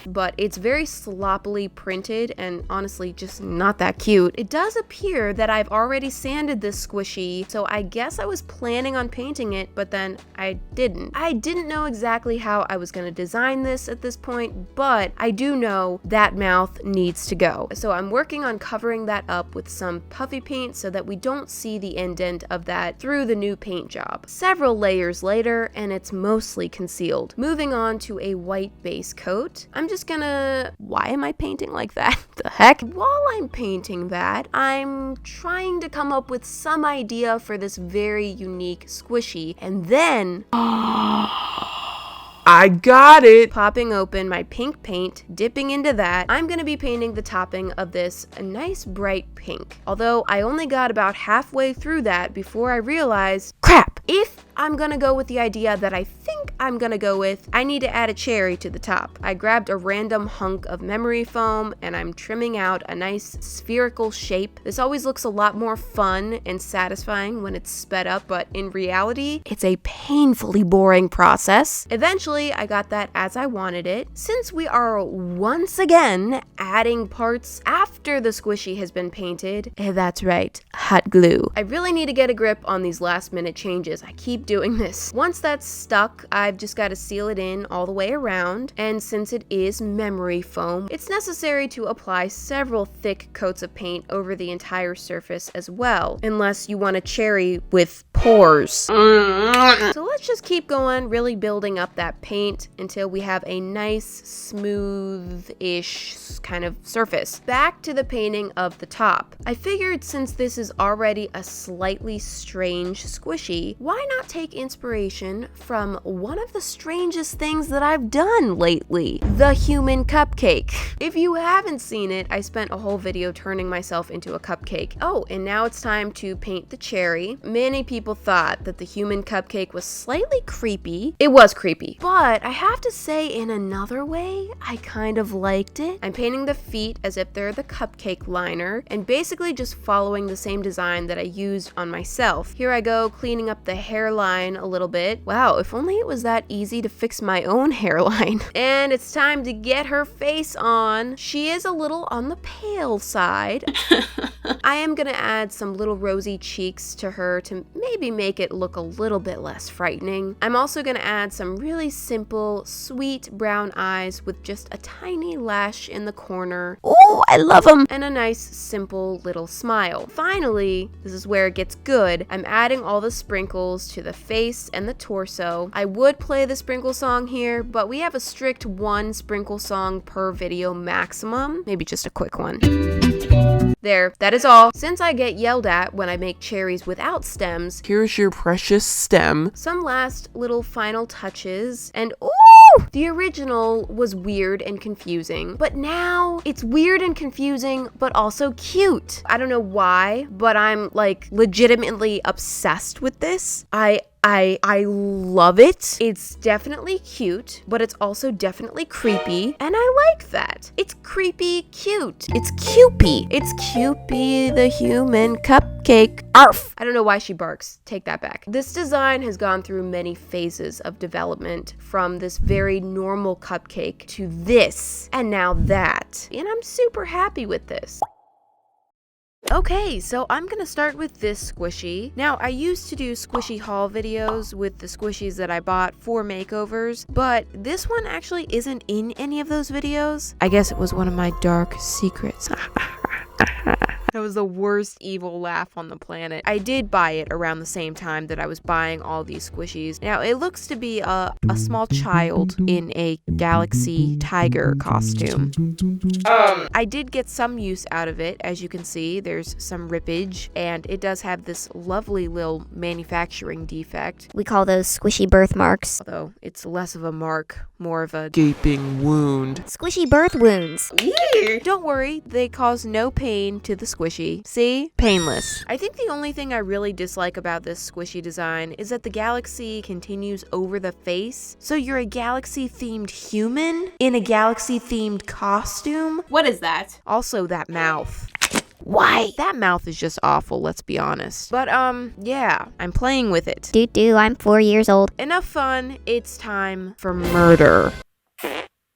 but it's very sloppily printed and honestly just not that cute. It does appear that I've already sanded this squishy, so I guess I was planning on painting it, but then I didn't. I didn't know exactly how I was gonna design this at this point, but I do know that mouth needs to go. So I'm working on covering that up with some puffy paint so that we don't see the indent of that through the new paint job. Several layers later, and it's mostly concealed. Moving on to a white base coat. I'm just gonna... Why am I painting like that? The heck? While I'm painting that, I'm trying to come up with some idea for this very unique squishy, and then... I got it! Popping open my pink paint, dipping into that, I'm gonna be painting the topping of this a nice bright pink. Although I only got about halfway through that before I realized, crap! If I'm gonna go with the idea that I think I'm gonna go with, I need to add a cherry to the top. I grabbed a random hunk of memory foam and I'm trimming out a nice spherical shape. This always looks a lot more fun and satisfying when it's sped up, but in reality, it's a painfully boring process. Eventually, I got that as I wanted it. Since we are once again adding parts after the squishy has been painted, that's right, hot glue. I really need to get a grip on these last minute changes. I keep doing this. Once that's stuck, I've just got to seal it in all the way around, and since it is memory foam, it's necessary to apply several thick coats of paint over the entire surface as well, unless you want a cherry with pores. So let's just keep going, really building up that paint until we have a nice, smooth-ish kind of surface. Back to the painting of the top. I figured since this is already a slightly strange squishy, why not take inspiration from one of the strangest things that I've done lately? The human cupcake. If you haven't seen it, I spent a whole video turning myself into a cupcake. Oh, and now it's time to paint the cherry. Many people thought that the human cupcake was slightly creepy. It was creepy, but I have to say in another way, I kind of liked it. I'm painting the feet as if they're the cupcake liner and basically just following the same design that I used on myself. Here I go, cleaning up the hairline a little bit. Wow, if only it was that easy to fix my own hairline. And it's time to get her face on. She is a little on the pale side. I am gonna add some little rosy cheeks to her to maybe make it look a little bit less frightening. I'm also gonna add some really simple, sweet brown eyes with just a tiny lash in the corner. Oh, I love them! And a nice, simple little smile. Finally, this is where it gets good. I'm adding all the sprinkles to the face and the torso. I would play the sprinkle song here, but we have a strict 1 sprinkle song per video maximum. Maybe just a quick one. There, that is all. Since I get yelled at when I make cherries without stems, Here's your precious stem. some last little final touches, and ooh! The original was weird and confusing, but now it's weird and confusing, but also cute. I don't know why, but I'm like legitimately obsessed with this. I love it. It's definitely cute, but it's also definitely creepy, and I like that. It's creepy cute. It's Cupie. It's Cupie the human cupcake. Arf! I don't know why she barks. Take that back. This design has gone through many phases of development, from this very normal cupcake to this, and now that. And I'm super happy with this. Okay, so I'm gonna start with this squishy. Now, I used to do squishy haul videos with the squishies that I bought for makeovers, but this one actually isn't in any of those videos. I guess it was one of my dark secrets. That was the worst evil laugh on the planet. I did buy it around the same time that I was buying all these squishies. Now, it looks to be a small child in a galaxy tiger costume. I did get some use out of it. As you can see, there's some rippage, and it does have this lovely little manufacturing defect. We call those squishy birthmarks. Although it's less of a mark, more of a Gaping wound. Squishy birth wounds. Don't worry, they cause no pain to the squishy. See? Painless. I think the only thing I really dislike about this squishy design is that the galaxy continues over the face. So you're a galaxy-themed human in a galaxy-themed costume? What is that? Also, that mouth. Why? That mouth is just awful, let's be honest. But, yeah, I'm playing with it. I'm 4 years old. Enough fun, it's time for murder.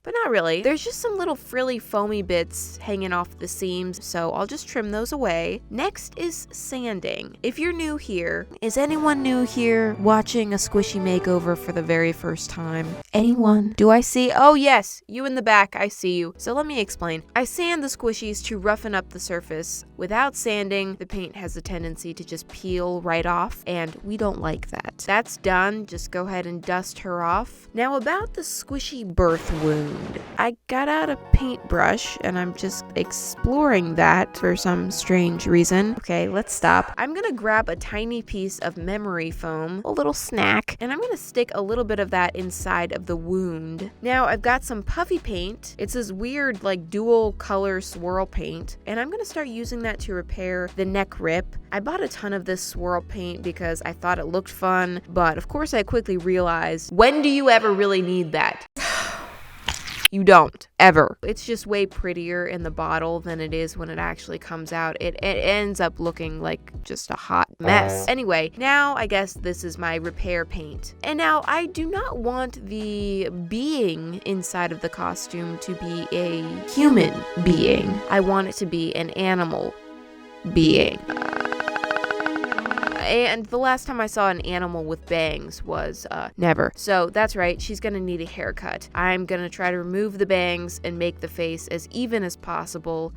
But not really. There's just some little frilly foamy bits hanging off the seams, so I'll just trim those away. Next is sanding. If you're new here, is anyone new here watching a squishy makeover for the very first time? Anyone? Do I see? Oh yes, you in the back, I see you. So let me explain. I sand the squishies to roughen up the surface. Without sanding, the paint has a tendency to just peel right off, and we don't like that. That's done, just go ahead and dust her off. Now about the squishy birth wound. I got out a paintbrush and I'm just exploring that for some strange reason. Okay, let's stop. I'm gonna grab a tiny piece of memory foam, a little snack, and I'm gonna stick a little bit of that inside of the wound. Now I've got some puffy paint. It's this weird like dual color swirl paint, and I'm gonna start using that to repair the neck rip. I bought a ton of this swirl paint because I thought it looked fun, but of course I quickly realized, when do you ever really need that? You don't, ever. It's just way prettier in the bottle than it is when it actually comes out. It ends up looking like just a hot mess. Anyway, now I guess this is my repair paint. And now I do not want the being inside of the costume to be a human being. I want it to be an animal being. And the last time I saw an animal with bangs was never. So that's right, she's gonna need a haircut. I'm gonna try to remove the bangs and make the face as even as possible.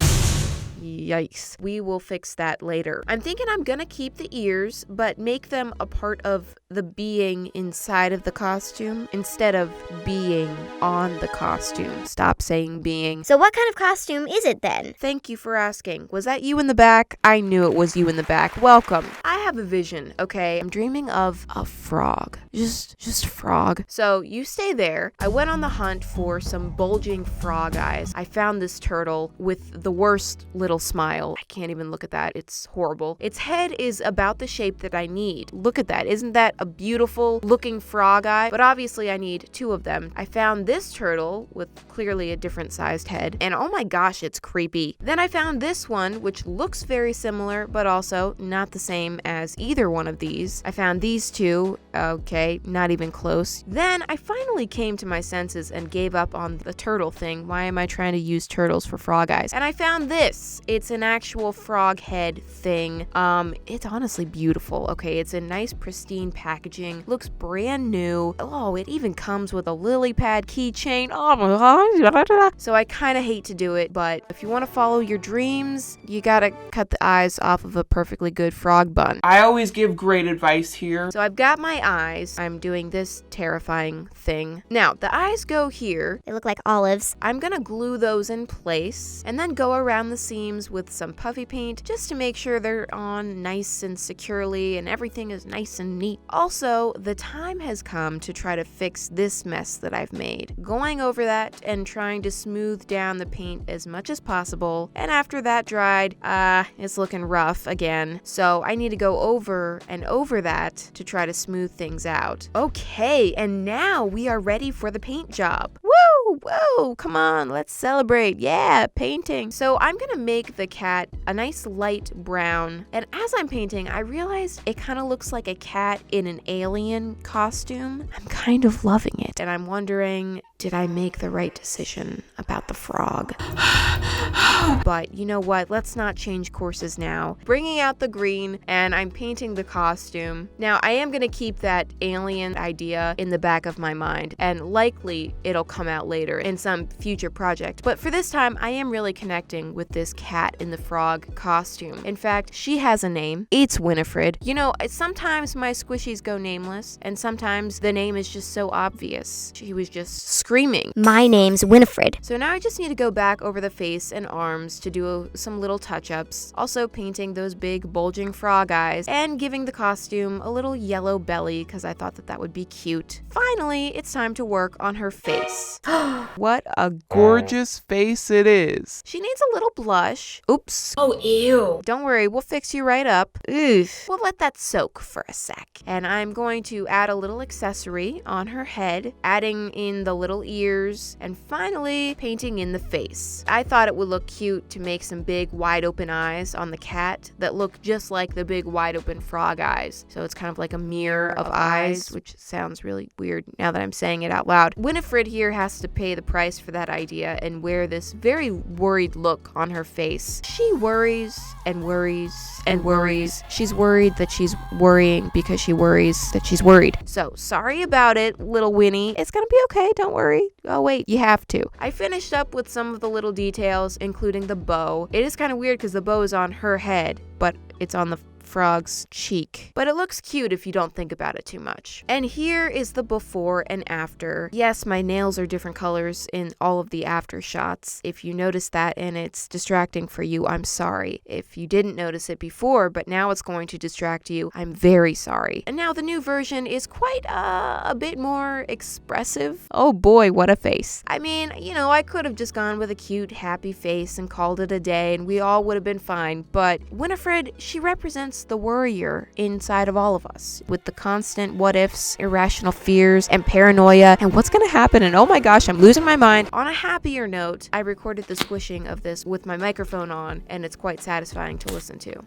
Yikes. We will fix that later. I'm thinking I'm gonna keep the ears, but make them a part of the being inside of the costume instead of being on the costume. Stop saying being. So what kind of costume is it then? Thank you for asking. Was that you in the back? I knew it was you in the back. Welcome. I have a vision, okay? I'm dreaming of a frog. Just a frog. So you stay there. I went on the hunt for some bulging frog eyes. I found this turtle with the worst little smile. I can't even look at that. It's horrible. Its head is about the shape that I need. Look at that. Isn't that a beautiful looking frog eye? But obviously I need 2 of them. I found this turtle with clearly a different sized head. And oh my gosh, it's creepy. Then I found this one, which looks very similar, but also not the same as either one of these. I found these 2. Okay, not even close. Then I finally came to my senses and gave up on the turtle thing. Why am I trying to use turtles for frog eyes? And I found this. It's an actual frog head thing. It's honestly beautiful. Okay, it's a nice pristine packaging. Looks brand new. Oh, it even comes with a lily pad keychain. Oh my god. So I kind of hate to do it, but if you want to follow your dreams, you gotta cut the eyes off of a perfectly good frog bun. I always give great advice here. So I've got my eyes. I'm doing this terrifying thing. Now, the eyes go here. They look like olives. I'm gonna glue those in place and then go around the seams with some puffy paint just to make sure they're on nice and securely and everything is nice and neat. Also, the time has come to try to fix this mess that I've made. Going over that and trying to smooth down the paint as much as possible. And after that dried, it's looking rough again. So I need to go over and over that to try to smooth things out. Okay, and now we are ready for the paint job. Woo, come on, let's celebrate. Yeah, painting. So I'm gonna make the cat a nice light brown. And as I'm painting, I realized it kind of looks like a cat in an alien costume. I'm kind of loving it. And I'm wondering, did I make the right decision about the frog? But you know what? Let's not change courses now. Bringing out the green, and I'm painting the costume. Now, I am gonna keep that alien idea in the back of my mind, and likely it'll come out later in some future project. But for this time, I am really connecting with this cat in the frog costume. In fact, she has a name. It's Winifred. You know, sometimes my squishies go nameless, and sometimes the name is just so obvious. She was just screaming. My name's Winifred. So now I just need to go back over the face and arms to do some little touch-ups. Also painting those big bulging frog eyes and giving the costume a little yellow belly because I thought that would be cute. Finally, it's time to work on her face. What a gorgeous face it is. She needs a little blush. Oops. Oh, ew. Don't worry, we'll fix you right up. Oof. We'll let that soak for a sec. And I'm going to add a little accessory on her head, adding in the little ears, and finally painting in the face. I thought it would look cute to make some big wide open eyes on the cat that look just like the big wide open frog eyes. So it's kind of like a mirror of eyes, which sounds really weird now that I'm saying it out loud. Winifred here has to pay the price for that idea and wear this very worried look on her face. She worries and worries and worries. She's worried that she's worrying because she worries that she's worried. So sorry about it, little Winnie. It's gonna be okay, don't worry. Oh wait, you have to. I finished up with some of the little details, including the bow. It is kind of weird because the bow is on her head, but it's on the frog's cheek. But it looks cute if you don't think about it too much. And here is the before and after. Yes, my nails are different colors in all of the after shots. If you notice that and it's distracting for you, I'm sorry. If you didn't notice it before, but now it's going to distract you, I'm very sorry. And now the new version is quite a bit more expressive. Oh boy, what a face. I mean, you know, I could have just gone with a cute, happy face and called it a day and we all would have been fine. But Winifred, she represents the worrier inside of all of us with the constant what ifs, irrational fears, and paranoia, and what's gonna happen, and oh my gosh, I'm losing my mind. On a happier note, I recorded the squishing of this with my microphone on, and it's quite satisfying to listen to.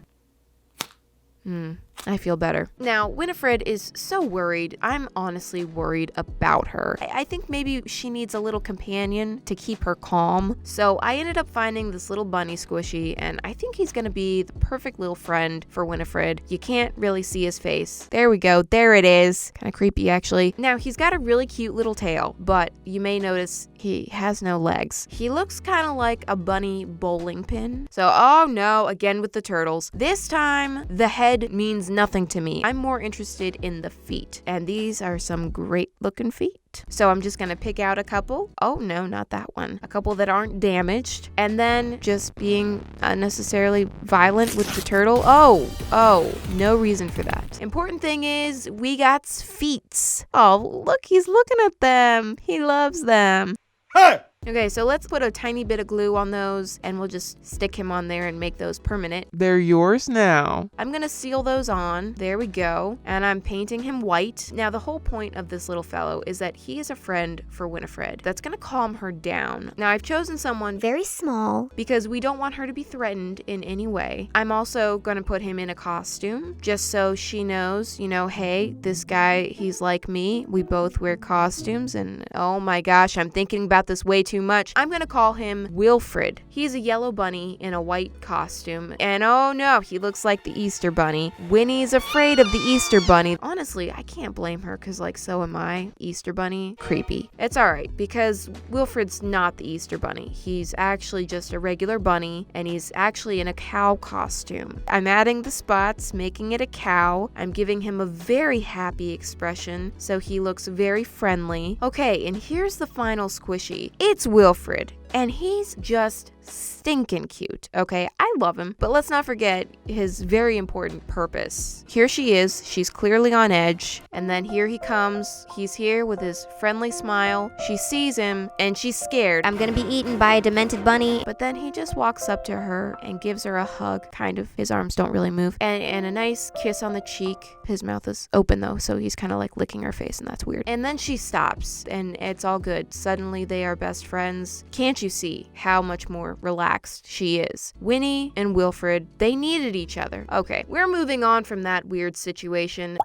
I feel better. Now, Winifred is so worried. I'm honestly worried about her. I think maybe she needs a little companion to keep her calm. So I ended up finding this little bunny squishy, and I think he's gonna be the perfect little friend for Winifred. You can't really see his face. There we go. There it is. Kind of creepy, actually. Now, he's got a really cute little tail, but you may notice he has no legs. He looks kind of like a bunny bowling pin. So, oh no, again with the turtles. This time, the head means means nothing to me. I'm more interested in the feet. And these are some great looking feet. So I'm just gonna pick out a couple. Oh no, not that one. A couple that aren't damaged. And then just being unnecessarily violent with the turtle. Oh, no reason for that. Important thing is we got feet. Oh, look, he's looking at them. He loves them. Hey! Okay, so let's put a tiny bit of glue on those and we'll just stick him on there and make those permanent. They're yours now. I'm gonna seal those on. There we go. And I'm painting him white. Now, the whole point of this little fellow is that he is a friend for Winifred. That's gonna calm her down. Now, I've chosen someone Very small. because we don't want her to be threatened in any way. I'm also gonna put him in a costume just so she knows, hey, this guy, he's like me. We both wear costumes and oh my gosh, I'm thinking about this way too much. I'm gonna call him Wilfred. He's a yellow bunny in a white costume. And oh no, he looks like the Easter bunny. Winnie's afraid of the Easter bunny. Honestly, I can't blame her because so am I. Easter bunny, creepy. It's alright because Wilfred's not the Easter bunny. He's actually just a regular bunny and he's actually in a cow costume. I'm adding the spots, making it a cow. I'm giving him a very happy expression so he looks very friendly. Okay, and here's the final squishy. It's Wilfred, and he's just stinking cute, okay? I love him, but let's not forget his very important purpose. Here she is, she's clearly on edge, and then here he comes. He's here with his friendly smile. She sees him, and she's scared. I'm gonna be eaten by a demented bunny. But then he just walks up to her and gives her a hug, kind of. His arms don't really move. And a nice kiss on the cheek. His mouth is open though, so he's kind of like licking her face, and that's weird. And then she stops, and it's all good. Suddenly they are best friends. Can't you see how much more relaxed she is? Winnie and Wilfred, they needed each other. Okay, we're moving on from that weird situation.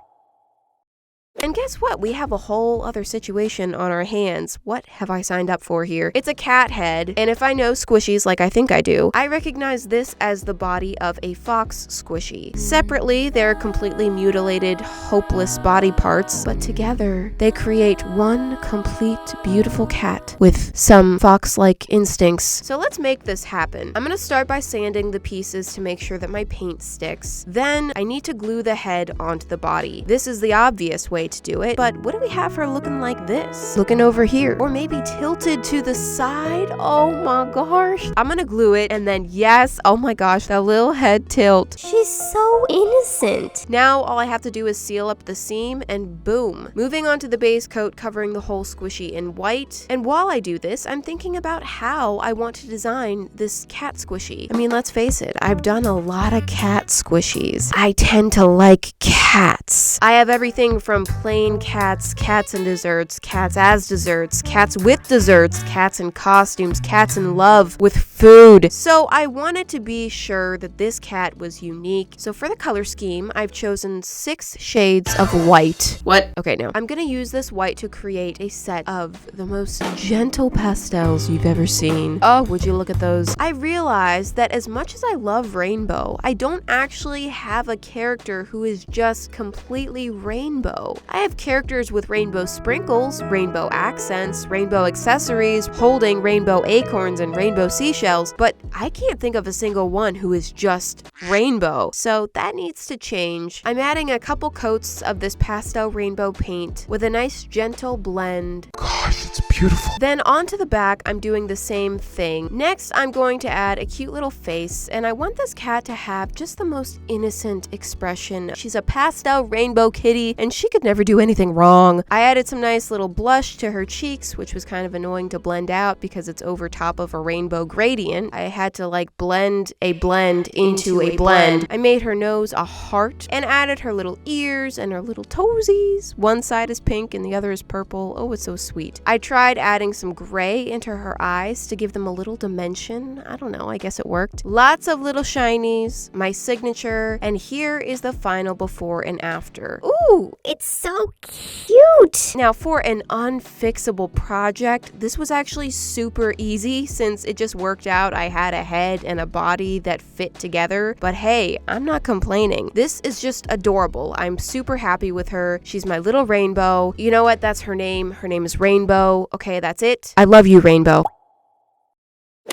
And guess what? We have a whole other situation on our hands. What have I signed up for here? It's a cat head, and if I know squishies like I think I do, I recognize this as the body of a fox squishy. Separately, they're completely mutilated, hopeless body parts, but together, they create one complete, beautiful cat with some fox-like instincts. So let's make this happen. I'm gonna start by sanding the pieces to make sure that my paint sticks. Then, I need to glue the head onto the body. This is the obvious way to do it, but what do we have her looking like this? Looking over here, or maybe tilted to the side? Oh my gosh. I'm gonna glue it, and then yes, oh my gosh, that little head tilt. She's so innocent. Now all I have to do is seal up the seam, and boom. Moving on to the base coat, covering the whole squishy in white. And while I do this, I'm thinking about how I want to design this cat squishy. I mean, let's face it, I've done a lot of cat squishies. I tend to like cats. I have everything from plain cats, cats and desserts, cats as desserts, cats with desserts, cats in costumes, cats in love with food. So I wanted to be sure that this cat was unique. So for the color scheme, I've chosen 6 shades of white. What? Okay, no. I'm gonna use this white to create a set of the most gentle pastels you've ever seen. Oh, would you look at those? I realized that as much as I love rainbow, I don't actually have a character who is just completely rainbow. I have characters with rainbow sprinkles, rainbow accents, rainbow accessories, holding rainbow acorns and rainbow seashells, but I can't think of a single one who is just rainbow. So that needs to change. I'm adding a couple coats of this pastel rainbow paint with a nice gentle blend. Gosh, it's beautiful. Then onto the back, I'm doing the same thing. Next, I'm going to add a cute little face, and I want this cat to have just the most innocent expression. She's a pastel rainbow kitty, and she could never do anything wrong. I added some nice little blush to her cheeks, which was kind of annoying to blend out because it's over top of a rainbow gradient. I had to like blend a blend into a blend. I made her nose a heart and added her little ears and her little toesies. One side is pink and the other is purple. Oh, it's so sweet. I tried adding some gray into her eyes to give them a little dimension. I don't know, I guess it worked. Lots of little shinies, my signature, and here is the final before and after. Ooh, it's so cute. Now for an unfixable project, this was actually super easy since it just worked out. I had a head and a body that fit together, but hey, I'm not complaining. This is just adorable. I'm super happy with her. She's my little rainbow. You know what? That's her name. Her name is Rainbow. Okay, that's it. I love you, Rainbow.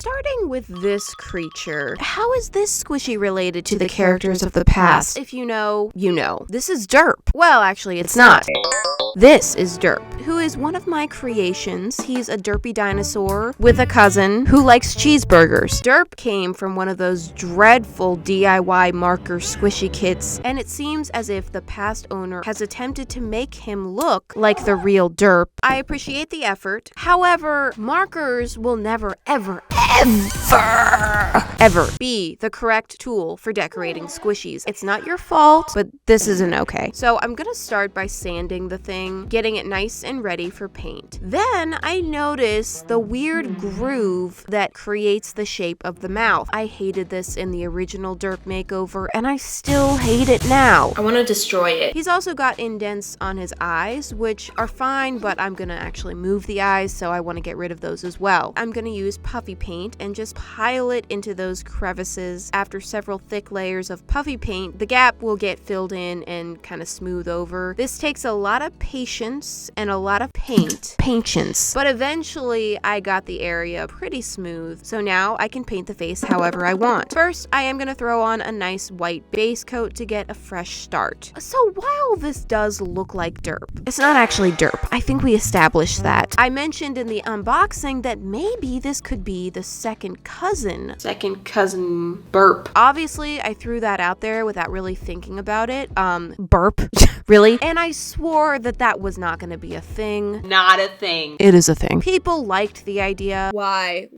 Starting with this creature, how is this squishy related to the characters of the past? If you know, you know. This is Derp. Well, actually, it's not. This is Derp, who is one of my creations. He's a derpy dinosaur with a cousin who likes cheeseburgers. Derp came from one of those dreadful DIY marker squishy kits, and it seems as if the past owner has attempted to make him look like the real Derp. I appreciate the effort. However, markers will never, ever be the correct tool for decorating squishies. It's not your fault, but this isn't okay. So I'm gonna start by sanding the thing, getting it nice and ready for paint. Then I notice the weird groove that creates the shape of the mouth. I hated this in the original Derp makeover, and I still hate it now. I want to destroy it. He's also got indents on his eyes, which are fine, but I'm gonna actually move the eyes, so I want to get rid of those as well. I'm gonna use puffy paint and just pile it into those crevices. After several thick layers of puffy paint, the gap will get filled in and kind of smooth over. This takes a lot of patience and a lot of patience. But eventually I got the area pretty smooth, so now I can paint the face however I want. First, I am gonna throw on a nice white base coat to get a fresh start. So while this does look like Derp, it's not actually Derp. I think we established that. I mentioned in the unboxing that maybe this could be the second cousin. Second cousin Burp. Obviously, I threw that out there without really thinking about it. Burp. Really? And I swore that that was not gonna be a thing. Not a thing. It is a thing. People liked the idea. Why?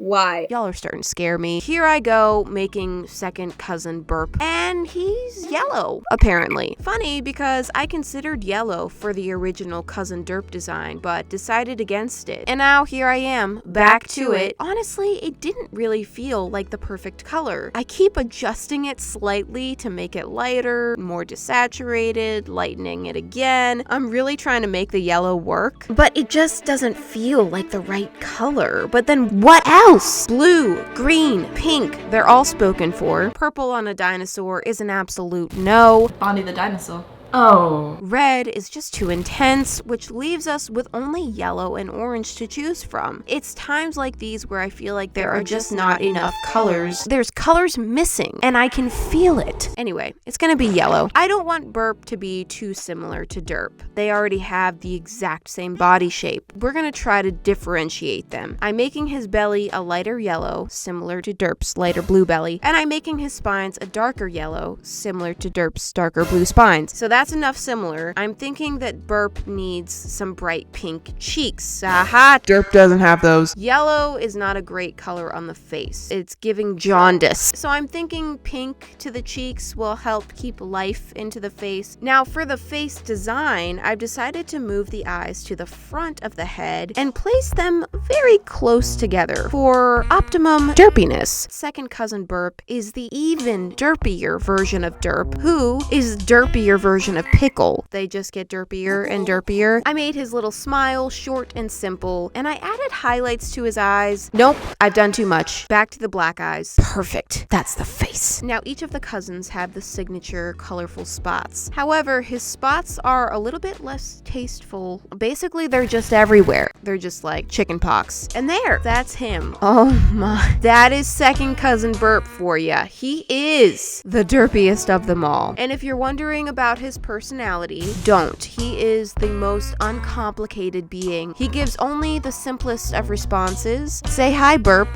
Y'all are starting to scare me. Here I go, making second cousin Burp. And he's yellow, apparently. Funny, because I considered yellow for the original cousin Derp design, but decided against it. And now here I am, back to it. Honestly, it didn't really feel like the perfect color. I keep adjusting it slightly to make it lighter, more desaturated, lightening it again. I'm really trying to make the yellow work, but it just doesn't feel like the right color. But then what else? Blue, green, pink, they're all spoken for. Purple on a dinosaur is an absolute no. Bonnie the dinosaur. Oh. Red is just too intense, which leaves us with only yellow and orange to choose from. It's times like these where I feel like there are just not enough colors. There's colors missing, and I can feel it. Anyway, it's gonna be yellow. I don't want Burp to be too similar to Derp. They already have the exact same body shape. We're gonna try to differentiate them. I'm making his belly a lighter yellow, similar to Derp's lighter blue belly, and I'm making his spines a darker yellow, similar to Derp's darker blue spines. So that's enough similar. I'm thinking that Burp needs some bright pink cheeks. Aha! Derp doesn't have those. Yellow is not a great color on the face. It's giving jaundice. So I'm thinking pink to the cheeks will help keep life into the face. Now for the face design, I've decided to move the eyes to the front of the head and place them very close together for optimum derpiness. Second cousin Burp is the even derpier version of Derp, who is derpier version of Pickle. They just get derpier and derpier. I made his little smile short and simple, and I added highlights to his eyes. Nope, I've done too much. Back to the black eyes. Perfect. That's the face. Now each of the cousins have the signature colorful spots. However, his spots are a little bit less tasteful. Basically, they're just everywhere. They're just like chicken pox. And there, that's him. Oh my. That is second cousin Burp for ya. He is the derpiest of them all. And if you're wondering about his personality, don't. He is the most uncomplicated being. He gives only the simplest of responses. Say hi, Burp.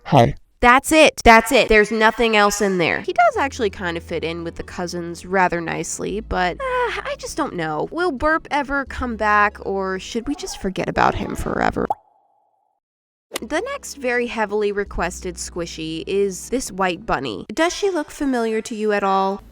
Hi. That's it. There's nothing else in there. He does actually kind of fit in with the cousins rather nicely, but I just don't know. Will Burp ever come back, or should we just forget about him forever? The next very heavily requested squishy is this white bunny. Does she look familiar to you at all?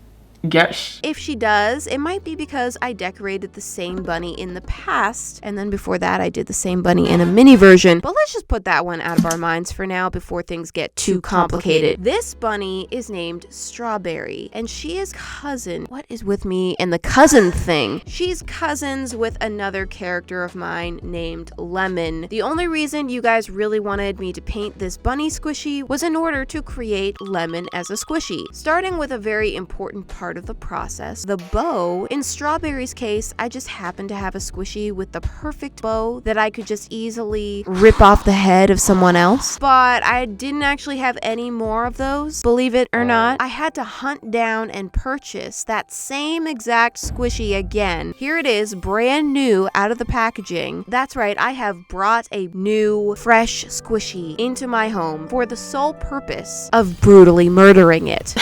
Yes. If she does, it might be because I decorated the same bunny in the past, and then before that I did the same bunny in a mini version. But let's just put that one out of our minds for now before things get too complicated. This bunny is named Strawberry, and she is cousin. What is with me and the cousin thing? She's cousins with another character of mine named Lemon. The only reason you guys really wanted me to paint this bunny squishy was in order to create Lemon as a squishy. Starting with a very important part part of the process. The bow, in Strawberry's case, I just happened to have a squishy with the perfect bow that I could just easily rip off the head of someone else. But I didn't actually have any more of those, believe it or not. I had to hunt down and purchase that same exact squishy again. Here it is, brand new out of the packaging. That's right, I have brought a new, fresh squishy into my home for the sole purpose of brutally murdering it.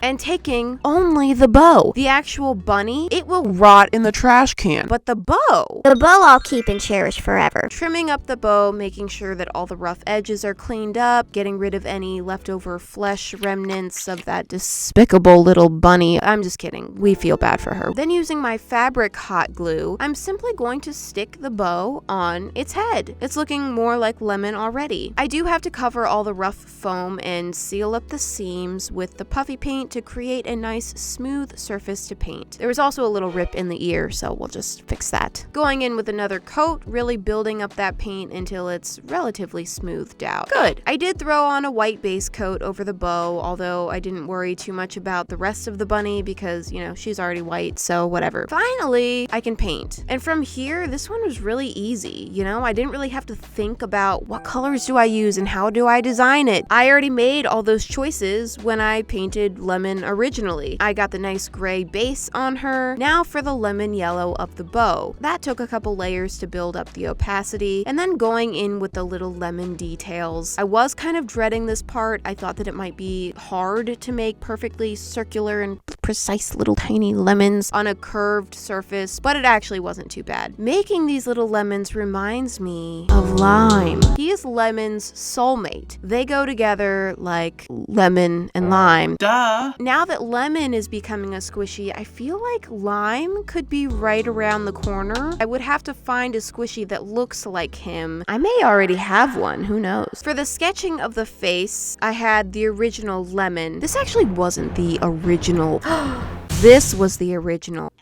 And taking only the bow. The actual bunny, it will rot in the trash can. But the bow I'll keep and cherish forever. trimming up the bow, making sure that all the rough edges are cleaned up, getting rid of any leftover flesh remnants of that despicable little bunny. I'm just kidding. We feel bad for her. Then using my fabric hot glue, I'm simply going to stick the bow on its head. It's looking more like lemon already. I do have to cover all the rough foam and seal up the seams with the puffy paint to create a nice smooth surface to paint. There was also a little rip in the ear, so we'll just fix that. Going in with another coat, really building up that paint until it's relatively smoothed out. Good. I did throw on a white base coat over the bow, although I didn't worry too much about the rest of the bunny because, she's already white, so whatever. Finally, I can paint. And from here, this one was really easy. I didn't really have to think about what colors do I use and how do I design it. I already made all those choices when I painted lemon originally. I got the nice gray base on her. Now for the lemon yellow of the bow. That took a couple layers to build up the opacity, and then going in with the little lemon details. I was kind of dreading this part. I thought that it might be hard to make perfectly circular and precise little tiny lemons on a curved surface, but it actually wasn't too bad. Making these little lemons reminds me of Lime. He is Lemon's soulmate. They go together like lemon and lime. Duh. Now that Lemon is becoming a squishy, I feel like Lime could be right around the corner. I would have to find a squishy that looks like him. I may already have one, who knows? For the sketching of the face, I had the original Lemon. This actually wasn't the original. This was the original.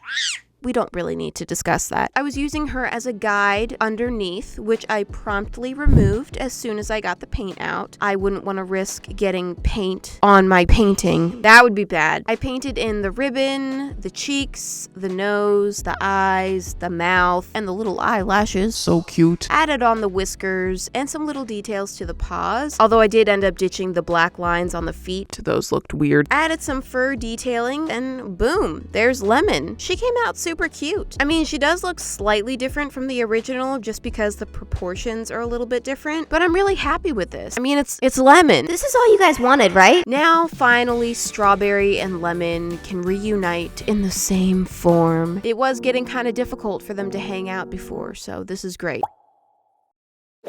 We don't really need to discuss that. I was using her as a guide underneath, which I promptly removed as soon as I got the paint out. I wouldn't want to risk getting paint on my painting. That would be bad. I painted in the ribbon, the cheeks, the nose, the eyes, the mouth, and the little eyelashes. So cute. Added on the whiskers and some little details to the paws, although I did end up ditching the black lines on the feet. Those looked weird. Added some fur detailing, and boom, there's Lemon. She came out super cute. I mean, she does look slightly different from the original just because the proportions are a little bit different, but I'm really happy with this. I mean, it's Lemon. This is all you guys wanted, right? Now, finally, Strawberry and Lemon can reunite in the same form. It was getting kind of difficult for them to hang out before, so this is great.